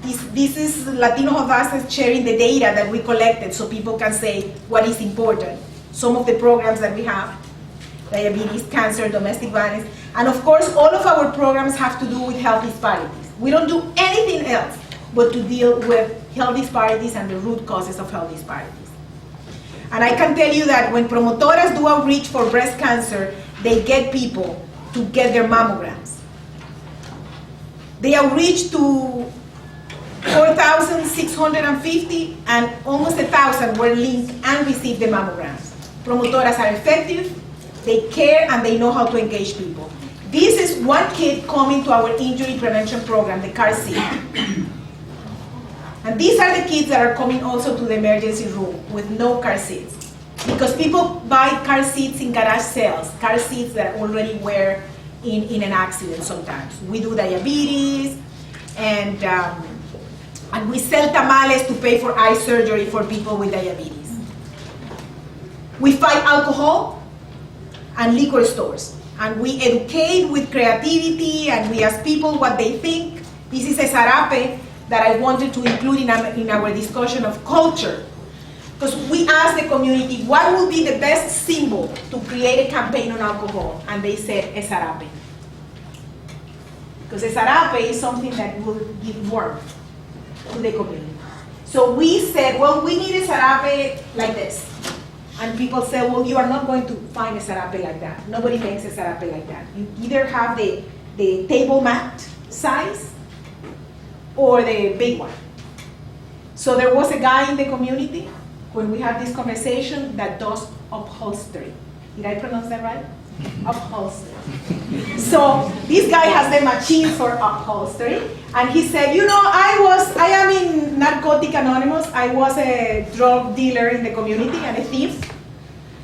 this is Latino Health Access sharing the data that we collected so people can say what is important. Some of the programs that we have. Diabetes, cancer, domestic violence, and of course all of our programs have to do with health disparities. We don't do anything else but to deal with health disparities and the root causes of health disparities. And I can tell you that when promotoras do outreach for breast cancer, they get people to get their mammograms. They outreach to 4,650 and almost 1,000 were linked and received the mammograms. Promotoras are effective. They care and they know how to engage people. This is one kid coming to our injury prevention program, the CAR-C. And these are the kids that are coming also to the emergency room with no car seats. Because people buy car seats in garage sales, car seats that already were in an accident sometimes. We do diabetes, and we sell tamales to pay for eye surgery for people with diabetes. We fight alcohol and liquor stores, and we educate with creativity, and we ask people what they think. This is a zarape that I wanted to include in our discussion of culture. Because we asked the community, what would be the best symbol to create a campaign on alcohol? And they said, a zarape. Because a zarape is something that will give warmth to the community. So we said, well, we need a zarape like this. And people said, well, you are not going to find a zarape like that. Nobody makes a zarape like that. You either have the table mat size or the big one. So there was a guy in the community, when we had this conversation, that does upholstery. Did I pronounce that right? Upholstery. So this guy has the machine for upholstery, and he said, you know, I am in Narcotic Anonymous. I was a drug dealer in the community and a thief.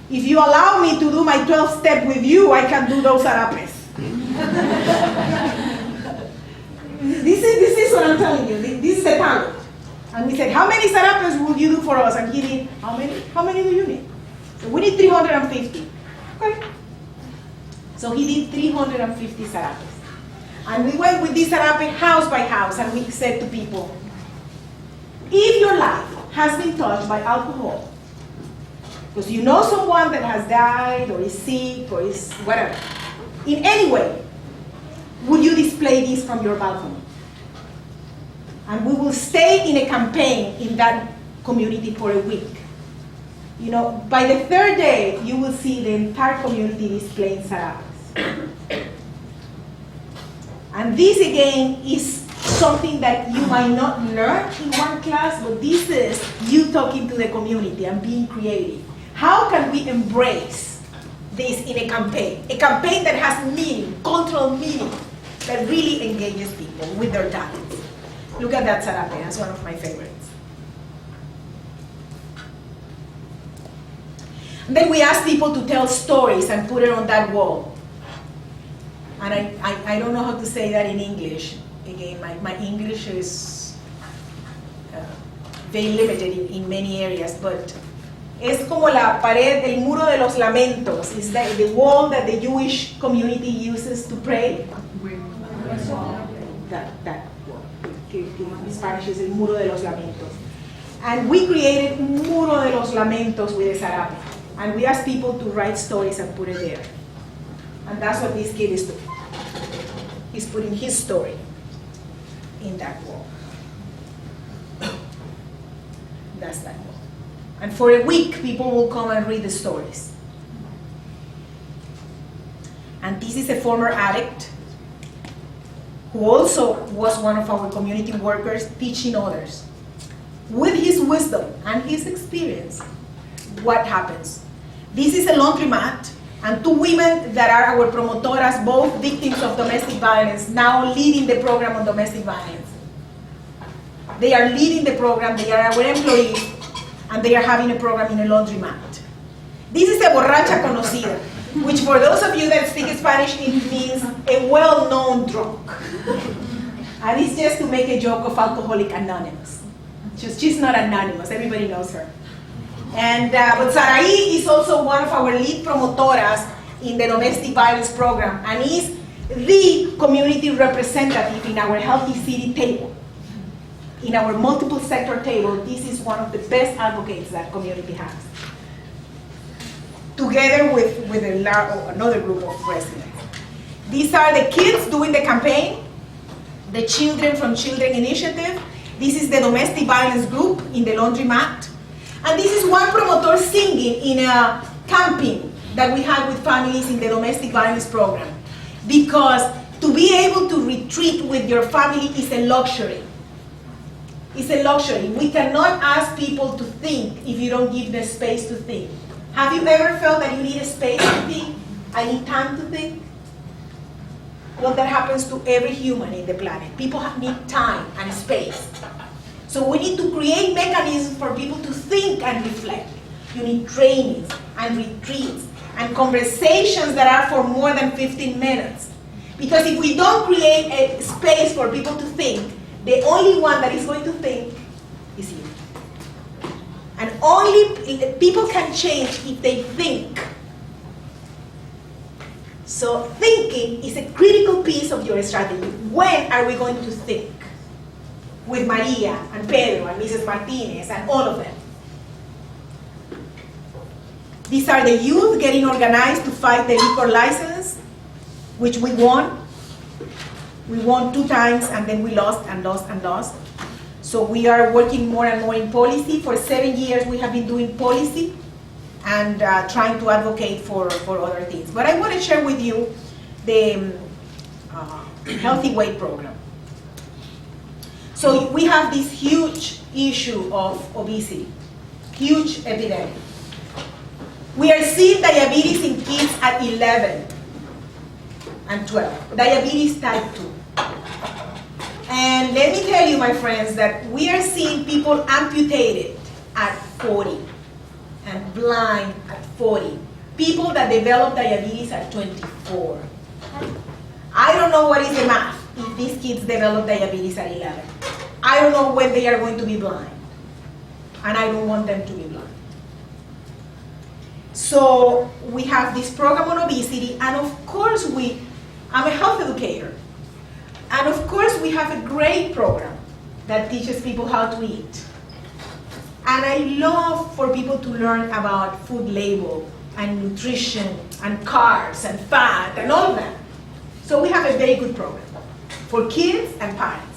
If you allow me to do my 12-step with you, I can do those zarapes. This is what I'm telling you. This is the talent. And we said, how many zarapes would you do for us? And he did, how many? How many do you need? So we need 350. Okay. So he did 350 zarapes. And we went with this zarape house by house, and we said to people, if your life has been touched by alcohol, because you know someone that has died or is sick or is whatever, in any way, would you display this from your balcony? And we will stay in a campaign in that community for a week. You know, by the third day, you will see the entire community displaying zarapes. And this again is something that you might not learn in one class, but this is you talking to the community and being creative. How can we embrace this in a campaign? A campaign that has meaning, cultural meaning, that really engages people with their talents. Look at that zarape, that's one of my favorites. And then we ask people to tell stories and put it on that wall. And I don't know how to say that in English. Again, my English is very limited in many areas, but es como la pared, el muro de los lamentos. It's the wall that the Jewish community uses to pray. That wall, que in Spanish is el muro de los lamentos. And we created muro de los lamentos with a zarape. And we asked people to write stories and put it there. And that's what this kid is doing. He's putting his story in that wall. That's that wall. And for a week, people will come and read the stories. And this is a former addict who also was one of our community workers teaching others, with his wisdom and his experience, what happens. This is a laundromat, and two women that are our promotoras, both victims of domestic violence, now leading the program on domestic violence. They are leading the program, they are our employees, and they are having a program in a laundromat. This is a borracha conocida, which for those of you that speak Spanish, it means a well-known drunk. And it's just to make a joke of Alcoholic Anonymous. She's not anonymous, everybody knows her. And but Saraí is also one of our lead promotoras in the domestic violence program, and is the community representative in our Healthy City table. In our multiple sector table, this is one of the best advocates that community has. Together with another group of residents. These are the kids doing the campaign, the Children from Children Initiative. This is the domestic violence group in the laundromat. And this is one promoter singing in a camping that we had with families in the domestic violence program. Because to be able to retreat with your family is a luxury. It's a luxury. We cannot ask people to think if you don't give them space to think. Have you ever felt that you need a space to think? I need time to think? Well, that happens to every human in the planet. People need time and space. So we need to create mechanisms for people to think and reflect. You need trainings and retreats and conversations that are for more than 15 minutes. Because if we don't create a space for people to think, the only one that is going to think is you. And only people can change if they think. So thinking is a critical piece of your strategy. When are we going to think? With Maria and Pedro and Mrs. Martinez and all of them. These are the youth getting organized to fight the liquor license, which we won. We won 2 times and then we lost and lost and lost. So we are working more and more in policy. For 7 years we have been doing policy and trying to advocate for other things. But I want to share with you the Healthy Weight program. So we have this huge issue of obesity, huge epidemic. We are seeing diabetes in kids at 11 and 12, diabetes type 2. And let me tell you, my friends, that we are seeing people amputated at 40 and blind at 40. People that develop diabetes at 24. I don't know what is the math if these kids develop diabetes at 11. I don't know when they are going to be blind. And I don't want them to be blind. So we have this program on obesity, and of course I'm a health educator. And of course we have a great program that teaches people how to eat. And I love for people to learn about food label and nutrition and carbs and fat and all of that. So we have a very good program for kids and parents.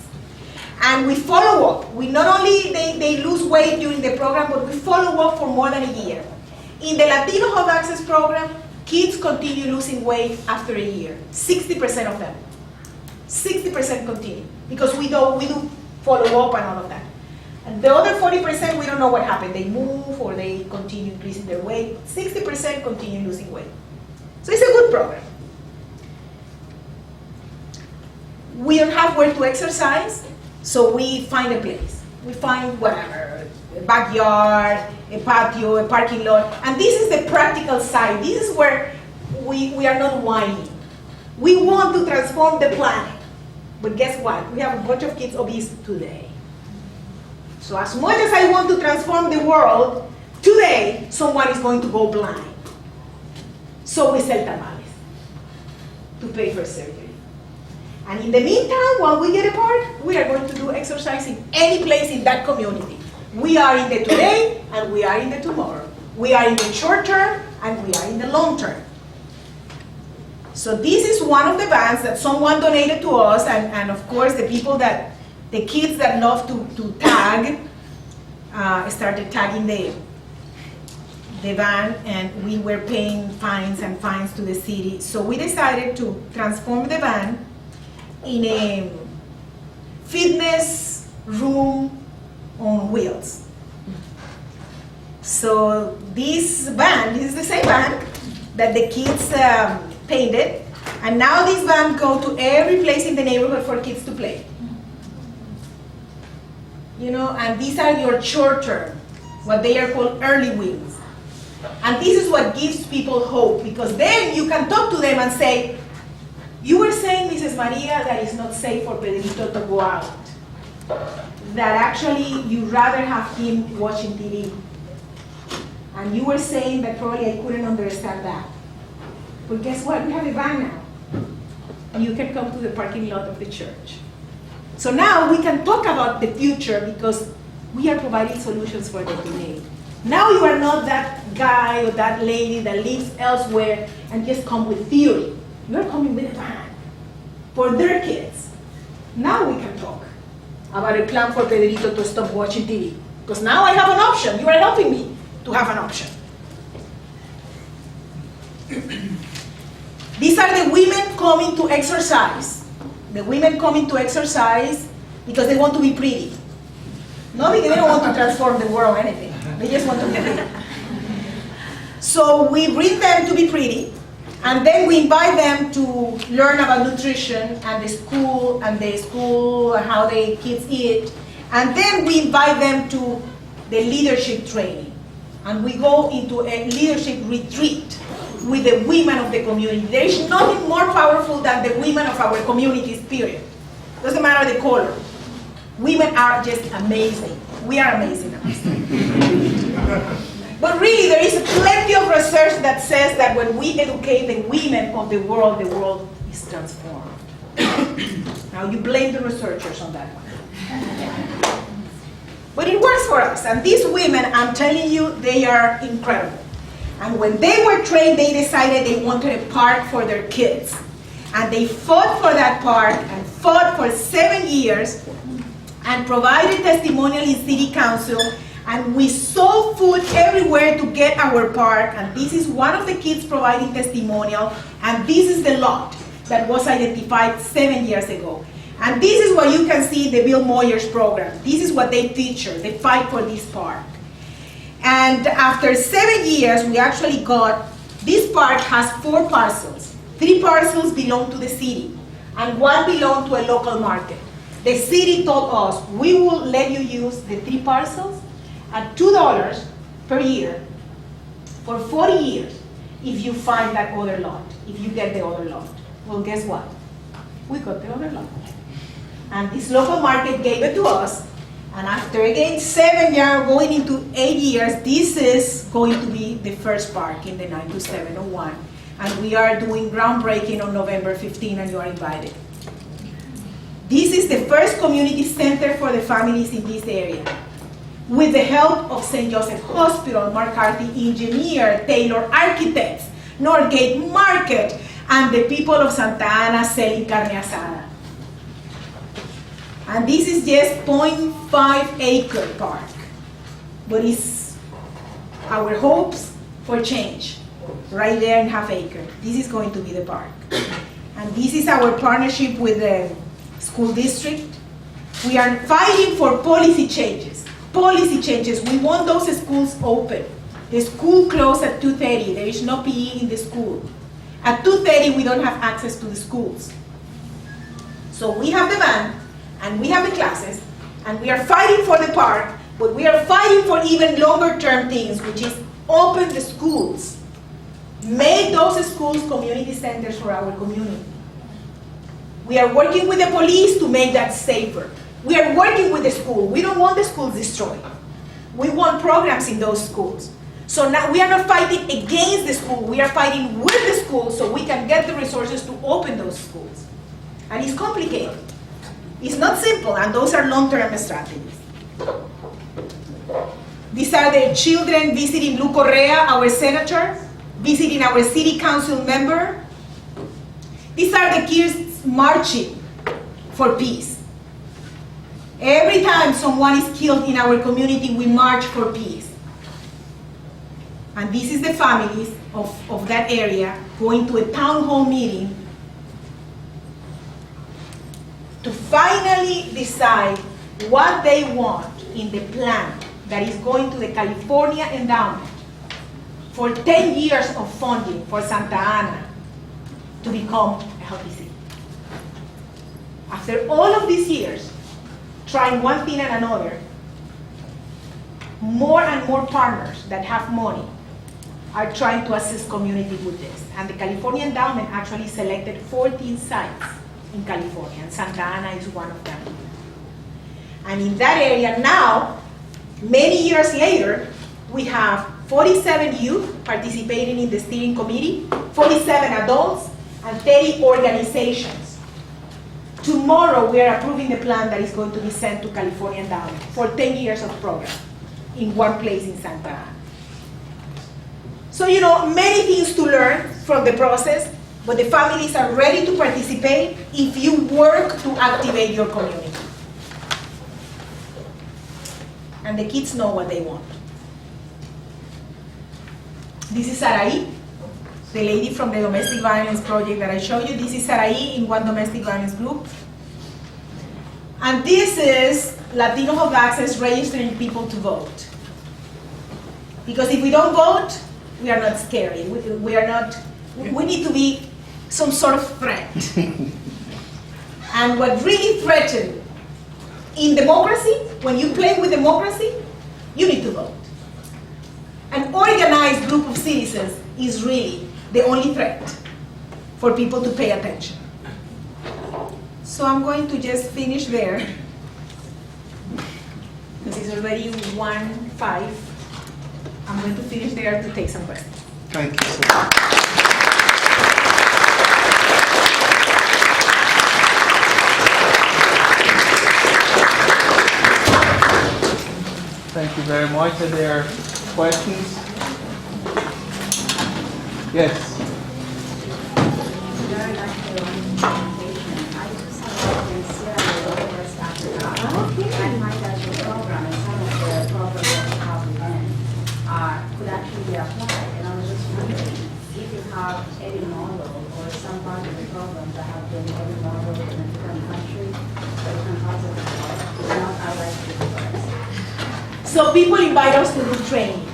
And we follow up. We not only they lose weight during the program, but we follow up for more than a year. In the Latino Health Access program, kids continue losing weight after a year. 60% of them. 60% continue. Because we do follow up and all of that. And the other 40%, we don't know what happened. They move or they continue increasing their weight. 60% continue losing weight. So it's a good program. We don't have where to exercise, so we find a place. We find whatever, a backyard, a patio, a parking lot. And this is the practical side. This is where we are not whining. We want to transform the planet. But guess what? We have a bunch of kids obese today. So as much as I want to transform the world, today someone is going to go blind. So we sell tamales to pay for surgery. And in the meantime, while we get apart, we are going to do exercise in any place in that community. We are in the today and we are in the tomorrow. We are in the short term and we are in the long term. So this is one of the bands that someone donated to us, and of course the kids that love to tag started tagging the van, and we were paying fines and fines to the city. So we decided to transform the van in a fitness room on wheels. So this is the same van that the kids painted, and now this van go to every place in the neighborhood for kids to play. You know, and these are your short term, what they are called early wins. And this is what gives people hope, because then you can talk to them and say, you were saying, Mrs. Maria, that it's not safe for Pedrito to go out. That actually you'd rather have him watching TV. And you were saying that probably I couldn't understand that. But guess what? We have a van now. And you can come to the parking lot of the church. So now we can talk about the future because we are providing solutions for the today. Now you are not that guy or that lady that lives elsewhere and just come with theory. You're coming with a van for their kids. Now we can talk about a plan for Pedrito to stop watching TV. Because now I have an option. You are helping me to have an option. These are the women coming to exercise. The women coming to exercise because they want to be pretty. Not because they don't want to transform the world or anything. They just want to be pretty. So we bring them to be pretty, and then we invite them to learn about nutrition and the school, how the kids eat. And then we invite them to the leadership training. And we go into a leadership retreat with the women of the community. There is nothing more powerful than the women of our communities, period. Doesn't matter the color. Women are just amazing. We are amazing. But really, there is plenty of research that says that when we educate the women of the world is transformed. Now you blame the researchers on that one. But it works for us. And these women, I'm telling you, they are incredible. And when they were trained, they decided they wanted a park for their kids. And they fought for that park and fought for 7 years and provided testimonial in city council. And we sold food everywhere to get our park. And this is one of the kids providing testimonial. And this is the lot that was identified 7 years ago. And this is what you can see in the Bill Moyers program. This is what they feature, the fight for this park. And after 7 years, we actually got, this park has 4 parcels. 3 parcels belong to the city, and 1 belong to a local market. The city told us, we will let you use the 3 parcels at $2 per year for 40 years if you find that other lot, if you get the other lot. Well, guess what? We got the other lot. And this local market gave it to us. And after, again, 7 years, going into 8 years, this is going to be the first park in the 92701. And we are doing groundbreaking on November 15, and you are invited. This is the first community center for the families in this area. With the help of St. Joseph Hospital, McCarthy Engineer, Taylor Architects, Northgate Market, and the people of Santa Ana selling carne asada. And this is just 0.5 acre park. But it's our hopes for change. Right there in half acre. This is going to be the park. And this is our partnership with the school district. We are fighting for policy changes. Policy changes. We want those schools open. The school closed at 2:30. There is no PE in the school. At 2:30, we don't have access to the schools. So we have the band, and we have the classes, and we are fighting for the park, but we are fighting for even longer term things, which is open the schools. Make those schools community centers for our community. We are working with the police to make that safer. We are working with the school. We don't want the schools destroyed. We want programs in those schools. So now we are not fighting against the school. We are fighting with the school so we can get the resources to open those schools. And it's complicated. It's not simple, and those are long-term strategies. These are the children visiting Lou Correa, our senator, visiting our city council member. These are the kids marching for peace. Every time someone is killed in our community, we march for peace. And this is the families of that area going to a town hall meeting to finally decide what they want in the plan that is going to the California Endowment for 10 years of funding for Santa Ana to become a healthy city. After all of these years, trying one thing and another, more and more partners that have money are trying to assist community with this. And the California Endowment actually selected 14 sites in California, and Santa Ana is one of them. And in that area now, many years later, we have 47 youth participating in the steering committee, 47 adults, and 30 organizations. Tomorrow, we are approving the plan that is going to be sent to California Endowment for 10 years of program in one place in Santa Ana. So, you know, many things to learn from the process, but the families are ready to participate if you work to activate your community. And the kids know what they want. This is Saraí, the lady from the domestic violence project that I showed you. This is Saraí in one domestic violence group. And this is Latinos of Access registering people to vote. Because if we don't vote, we are not scary. We need to be some sort of threat. And what really threatened in democracy, when you play with democracy, you need to vote. An organized group of citizens is really the only threat for people to pay attention. So I'm going to just finish there, because it's already 1:05. I'm going to finish there to take some questions. Thank you so much. Thank you very much. Are there questions? Yes. And my graduate program and some of the programs that we have within could actually be applied. And I was just wondering if you have any model or some part of the program that have been any model in a different country or different parts of the world. If not, I'd like to do first. So people invite us to do training.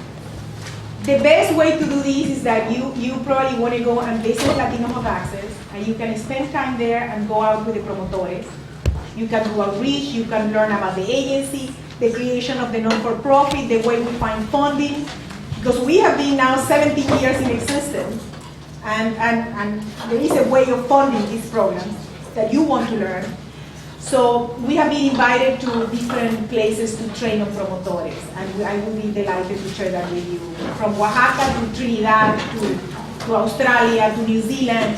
The best way to do this is that you probably want to go and visit Latinos of Access, and you can spend time there and go out with the promotores. You can do outreach, you can learn about the agency, the creation of the non-for-profit, the way we find funding, because we have been now 17 years in existence, and there is a way of funding these programs that you want to learn. So we have been invited to different places to train on promotores, and I would be delighted to share that with you. From Oaxaca to Trinidad to Australia to New Zealand.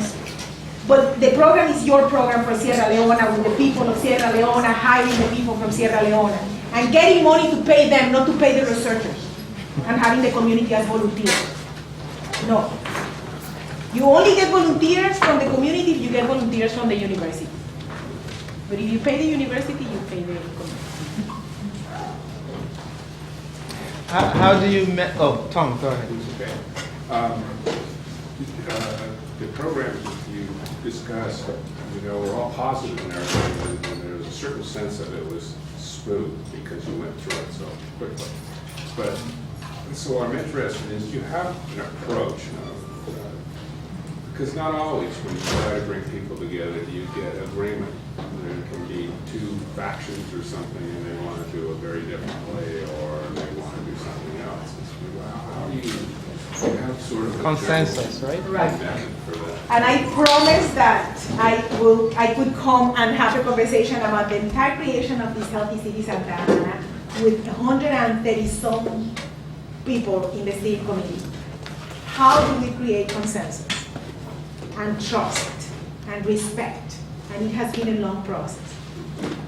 But the program is your program for Sierra Leone, with the people of Sierra Leone, hiring the people from Sierra Leone, and getting money to pay them, not to pay the researchers, and having the community as volunteers. No. You only get volunteers from the community if you get volunteers from the university. But if you pay the university, you pay the community. How do you oh, Tom, go ahead. Okay. The programs that you discussed, were all positive and everything, and there was a certain sense that it was smooth because you went through it so quickly. But, so I'm interested is, do you have an approach, because not always when you try to bring people together do you get agreement. There can be two factions or something and they want to do a very different way or they want to do something else. How do you have sort of a Consensus, right? Right. method for that? And I promise that I could come and have a conversation about the entire creation of this Healthy City Santa Ana with 130-some people in the city committee. How do we create consensus and trust and respect? And it has been a long process.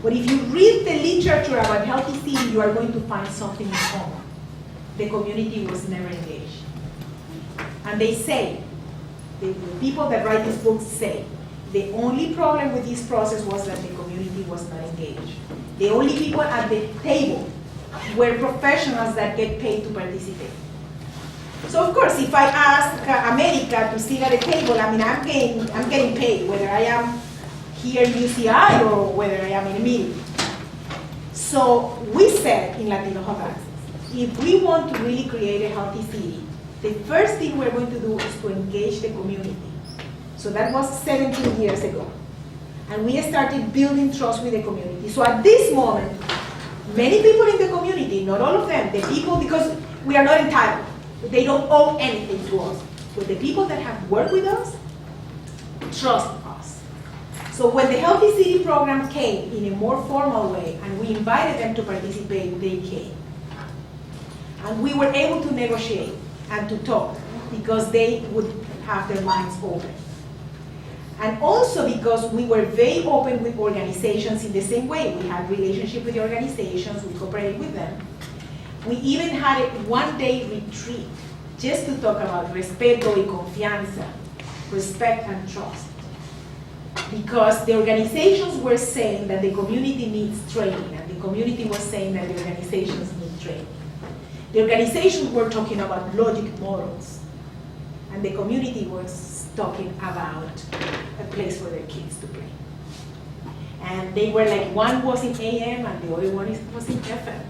But if you read the literature about Healthy City, you are going to find something in common. The community was never engaged. And they say, the people that write these books say, the only problem with this process was that the community was not engaged. The only people at the table were professionals that get paid to participate. So of course, if I ask America to sit at a table, I mean, I'm getting paid, whether I am here in UCI or whether I am in a meeting. So we said in Latino Health Access, if we want to really create a healthy city, the first thing we're going to do is to engage the community. So that was 17 years ago. And we started building trust with the community. So at this moment, many people in the community, not all of them, the people, because we are not entitled, they don't owe anything to us. But the people that have worked with us, trust us. So when the Healthy City program came in a more formal way, and we invited them to participate, they came. And we were able to negotiate and to talk because they would have their minds open. And also because we were very open with organizations in the same way. We had relationship with the organizations, we cooperated with them. We even had a one-day retreat just to talk about respeto y confianza, respect and trust. Because the organizations were saying that the community needs training, and the community was saying that the organizations need training. The organizations were talking about logic models, and the community was talking about a place for their kids to play. And they were like, one was in AM and the other one was in FM.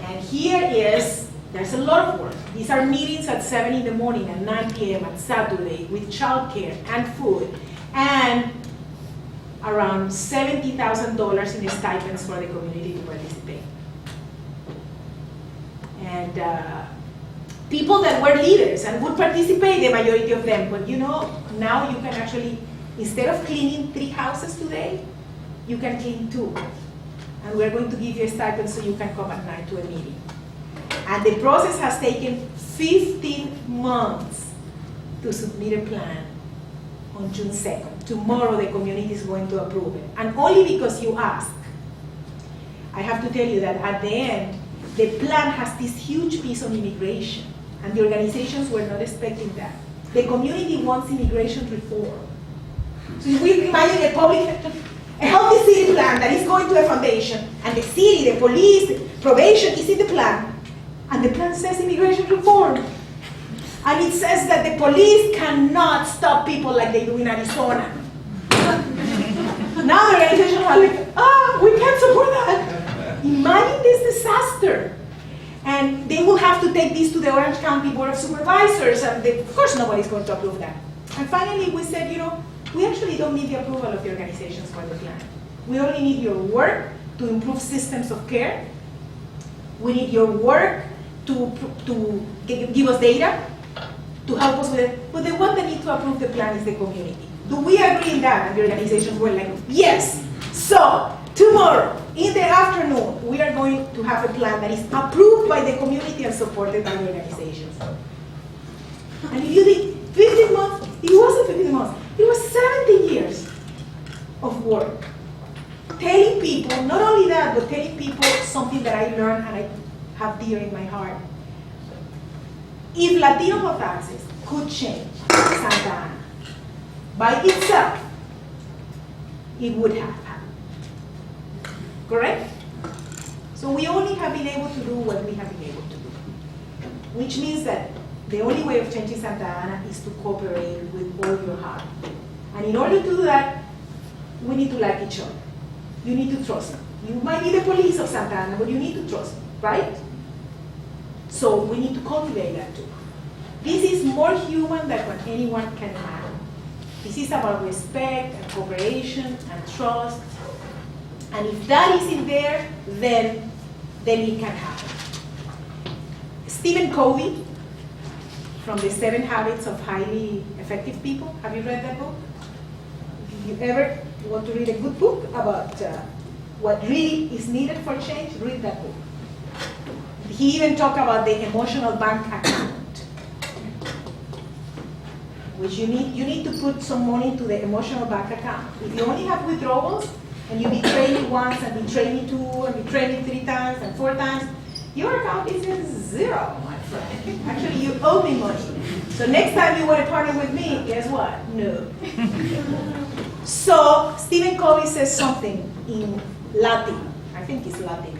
And here is, there's a lot of work. These are meetings at 7 in the morning and 9 p.m. on Saturday with childcare and food. And around $70,000 in stipends for the community to participate. And people that were leaders and would participate, the majority of them, but now you can actually, instead of cleaning 3 houses today, you can clean 2. And we're going to give you a stipend so you can come at night to a meeting. And the process has taken 15 months to submit a plan on June 2nd. Tomorrow the community is going to approve it. And only because you asked. I have to tell you that at the end, the plan has this huge piece on immigration. And the organizations were not expecting that. The community wants immigration reform. So if we imagine a healthy city plan that is going to a foundation, and the city, the police, probation is in the plan, and the plan says immigration reform. And it says that the police cannot stop people like they do in Arizona. Now the organizations are like, we can't support that. Imagine this disaster. And they will have to take this to the Orange County Board of Supervisors, and of course nobody's going to approve that. And finally we said, we actually don't need the approval of the organizations for the plan. We only need your work to improve systems of care. We need your work to give us data, to help us with it. But the one that needs to approve the plan is the community. Do we agree in that? And the organizations were like, yes. So tomorrow, in the afternoon, we are going to have a plan that is approved by the community and supported by the organizations. And if you think 15 months, it wasn't 15 months, it was 70 years of work. Telling people, not only that, but telling people something that I learned and I have dear in my heart. If Latino health access could change Santa Ana by itself, it would have happened. Correct? So we only have been able to do what we have been able to do. Which means that the only way of changing Santa Ana is to cooperate with all your heart. And in order to do that, we need to like each other. You need to trust them. You might be the police of Santa Ana, but you need to trust them, right? So we need to cultivate that too. This is more human than what anyone can imagine. This is about respect and cooperation and trust. And if that isn't there, then it can happen. Stephen Covey, from the 7 Habits of Highly Effective People. Have you read that book? If you ever want to read a good book about what really is needed for change, read that book. He even talked about the emotional bank account, which you need to put some money into the emotional bank account. If you only have withdrawals, and you betray me once, and betray me 2, and betray me 3 times, and 4 times, your account is in 0, my friend. Actually, you owe me money. So next time you want to partner with me, guess what? No. So Stephen Covey says something in Latin. I think it's Latin.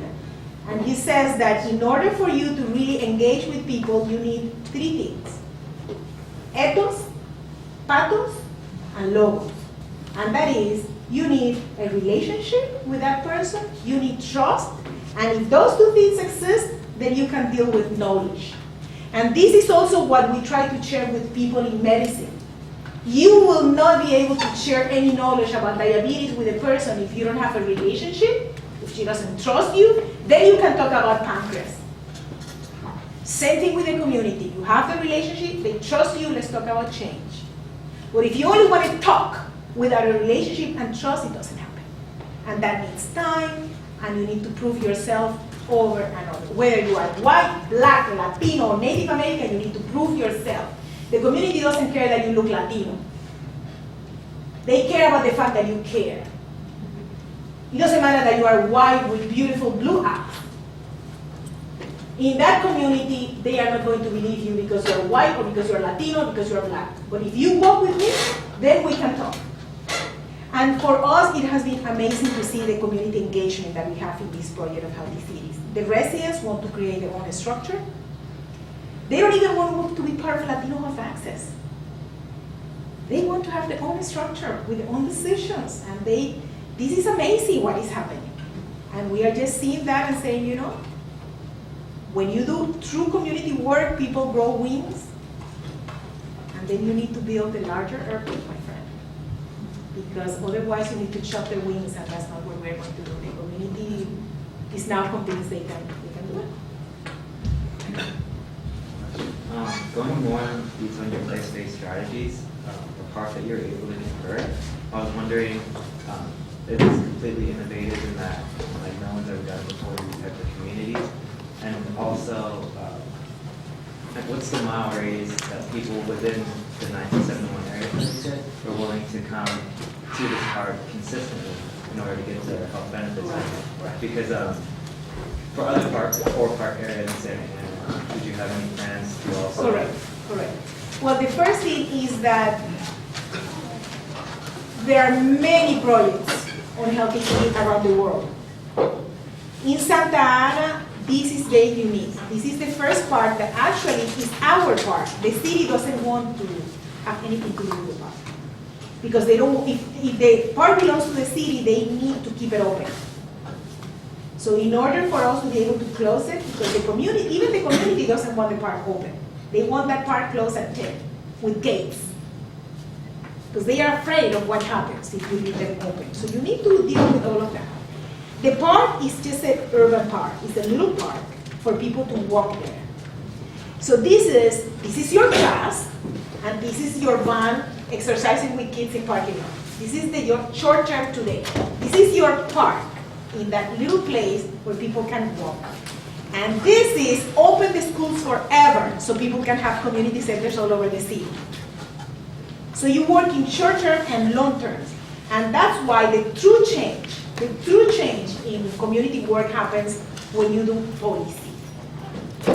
And he says that in order for you to really engage with people, you need 3 things. Ethos, pathos, and logos. And that is, you need a relationship with that person, you need trust, and if those 2 things exist, then you can deal with knowledge. And this is also what we try to share with people in medicine. You will not be able to share any knowledge about diabetes with a person if you don't have a relationship, if she doesn't trust you, then you can talk about pancreas. Same thing with the community. You have the relationship, they trust you, let's talk about change. But if you only want to talk without a relationship and trust, it doesn't happen. And that needs time, and you need to prove yourself over and over. Whether you are white, black, Latino, or Native American, you need to prove yourself. The community doesn't care that you look Latino. They care about the fact that you care. It doesn't matter that you are white with beautiful blue eyes. In that community, they are not going to believe you because you're white or because you're Latino or because you're black. But if you walk with me, then we can talk. And for us, it has been amazing to see the community engagement that we have in this project of Healthy Cities. The residents want to create their own structure. They don't even want to be part of Latino Health Access. They want to have their own structure with their own decisions. And this is amazing what is happening. And we are just seeing that and saying, when you do true community work, people grow wings. And then you need to build a larger airplane, my friend. because otherwise you need to chop their wings, and that's not what we're going to do. The community is now convinced they can do it. Going more in detail on your place-based strategies, the part that you're able to convert, I was wondering if it's completely innovative in that like no one's ever done before in these types of communities, and also like what's the mile radius that people within the 1971 area, like you said, are willing to come to this park consistently in order to get their health benefits? Right. Because for other parks or park areas in Santa Ana, did you have any plans to also? Correct. Well, the first thing is that there are many projects on healthy living around the world. In Santa Ana, this is very unique. This is the first park that actually is our park. The city doesn't want to have anything to do with the park. Because they don't, if the park belongs to the city, they need to keep it open. So in order for us to be able to close it, because the community, even the community doesn't want the park open. They want that park closed at 10 with gates. Because they are afraid of what happens if you leave them open. So you need to deal with all of that. The park is just an urban park. It's a little park for people to walk there. So this is your class, and this is your van exercising with kids in parking lot. This is your short term today. This is your park in that little place where people can walk. And this is open the schools forever so people can have community centers all over the city. So you work in short term and long term. And that's why the true change in community work happens when you do policy.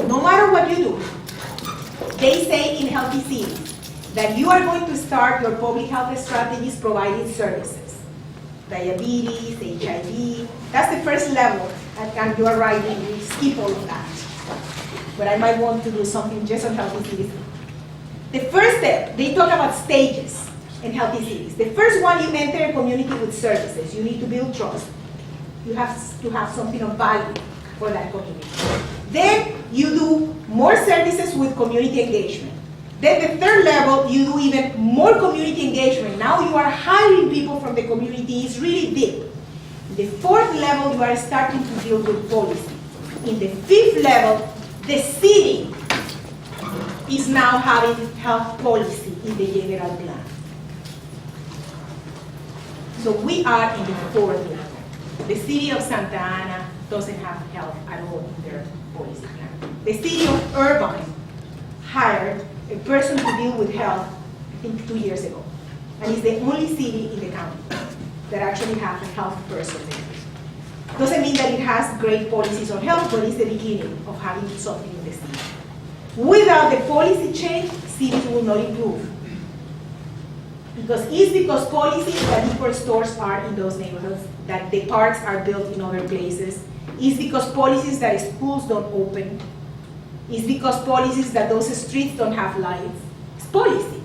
No matter what you do, they say in Healthy Cities that you are going to start your public health strategies providing services. Diabetes, HIV, that's the first level, and you are right, we skip all of that. But I might want to do something just on Healthy Cities. The first step, they talk about stages in Healthy Cities. The first one, you enter a community with services. You need to build trust. You have to have something of value for that community. Then you do more services with community engagement. Then the third level, you do even more community engagement. Now you are hiring people from the community. It's really deep. In the fourth level, you are starting to deal with policy. In the fifth level, the city is now having health policy in the general plan. So we are in the fourth level. The city of Santa Ana doesn't have health at all in their policy plan. The city of Irvine hired a person to deal with health, I think 2 years ago. And it's the only city in the county that actually has a health person there. Doesn't mean that it has great policies on health, but it's the beginning of having something in the city. Without the policy change, cities will not improve. Because policies that liquor stores are in those neighborhoods, that the parks are built in other places. It's because policies that schools don't open. It's because policies that those streets don't have lights. It's policy.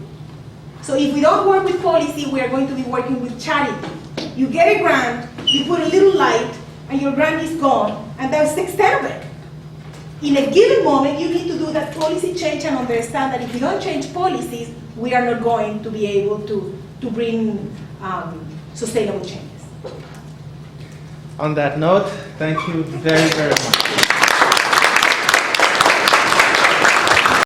So if we don't work with policy, we are going to be working with charity. You get a grant, you put a little light, and your grant is gone, and that's the extent of it. In a given moment, you need to do that policy change and understand that if we don't change policies, we are not going to be able to bring sustainable changes. On that note, thank you very, very much.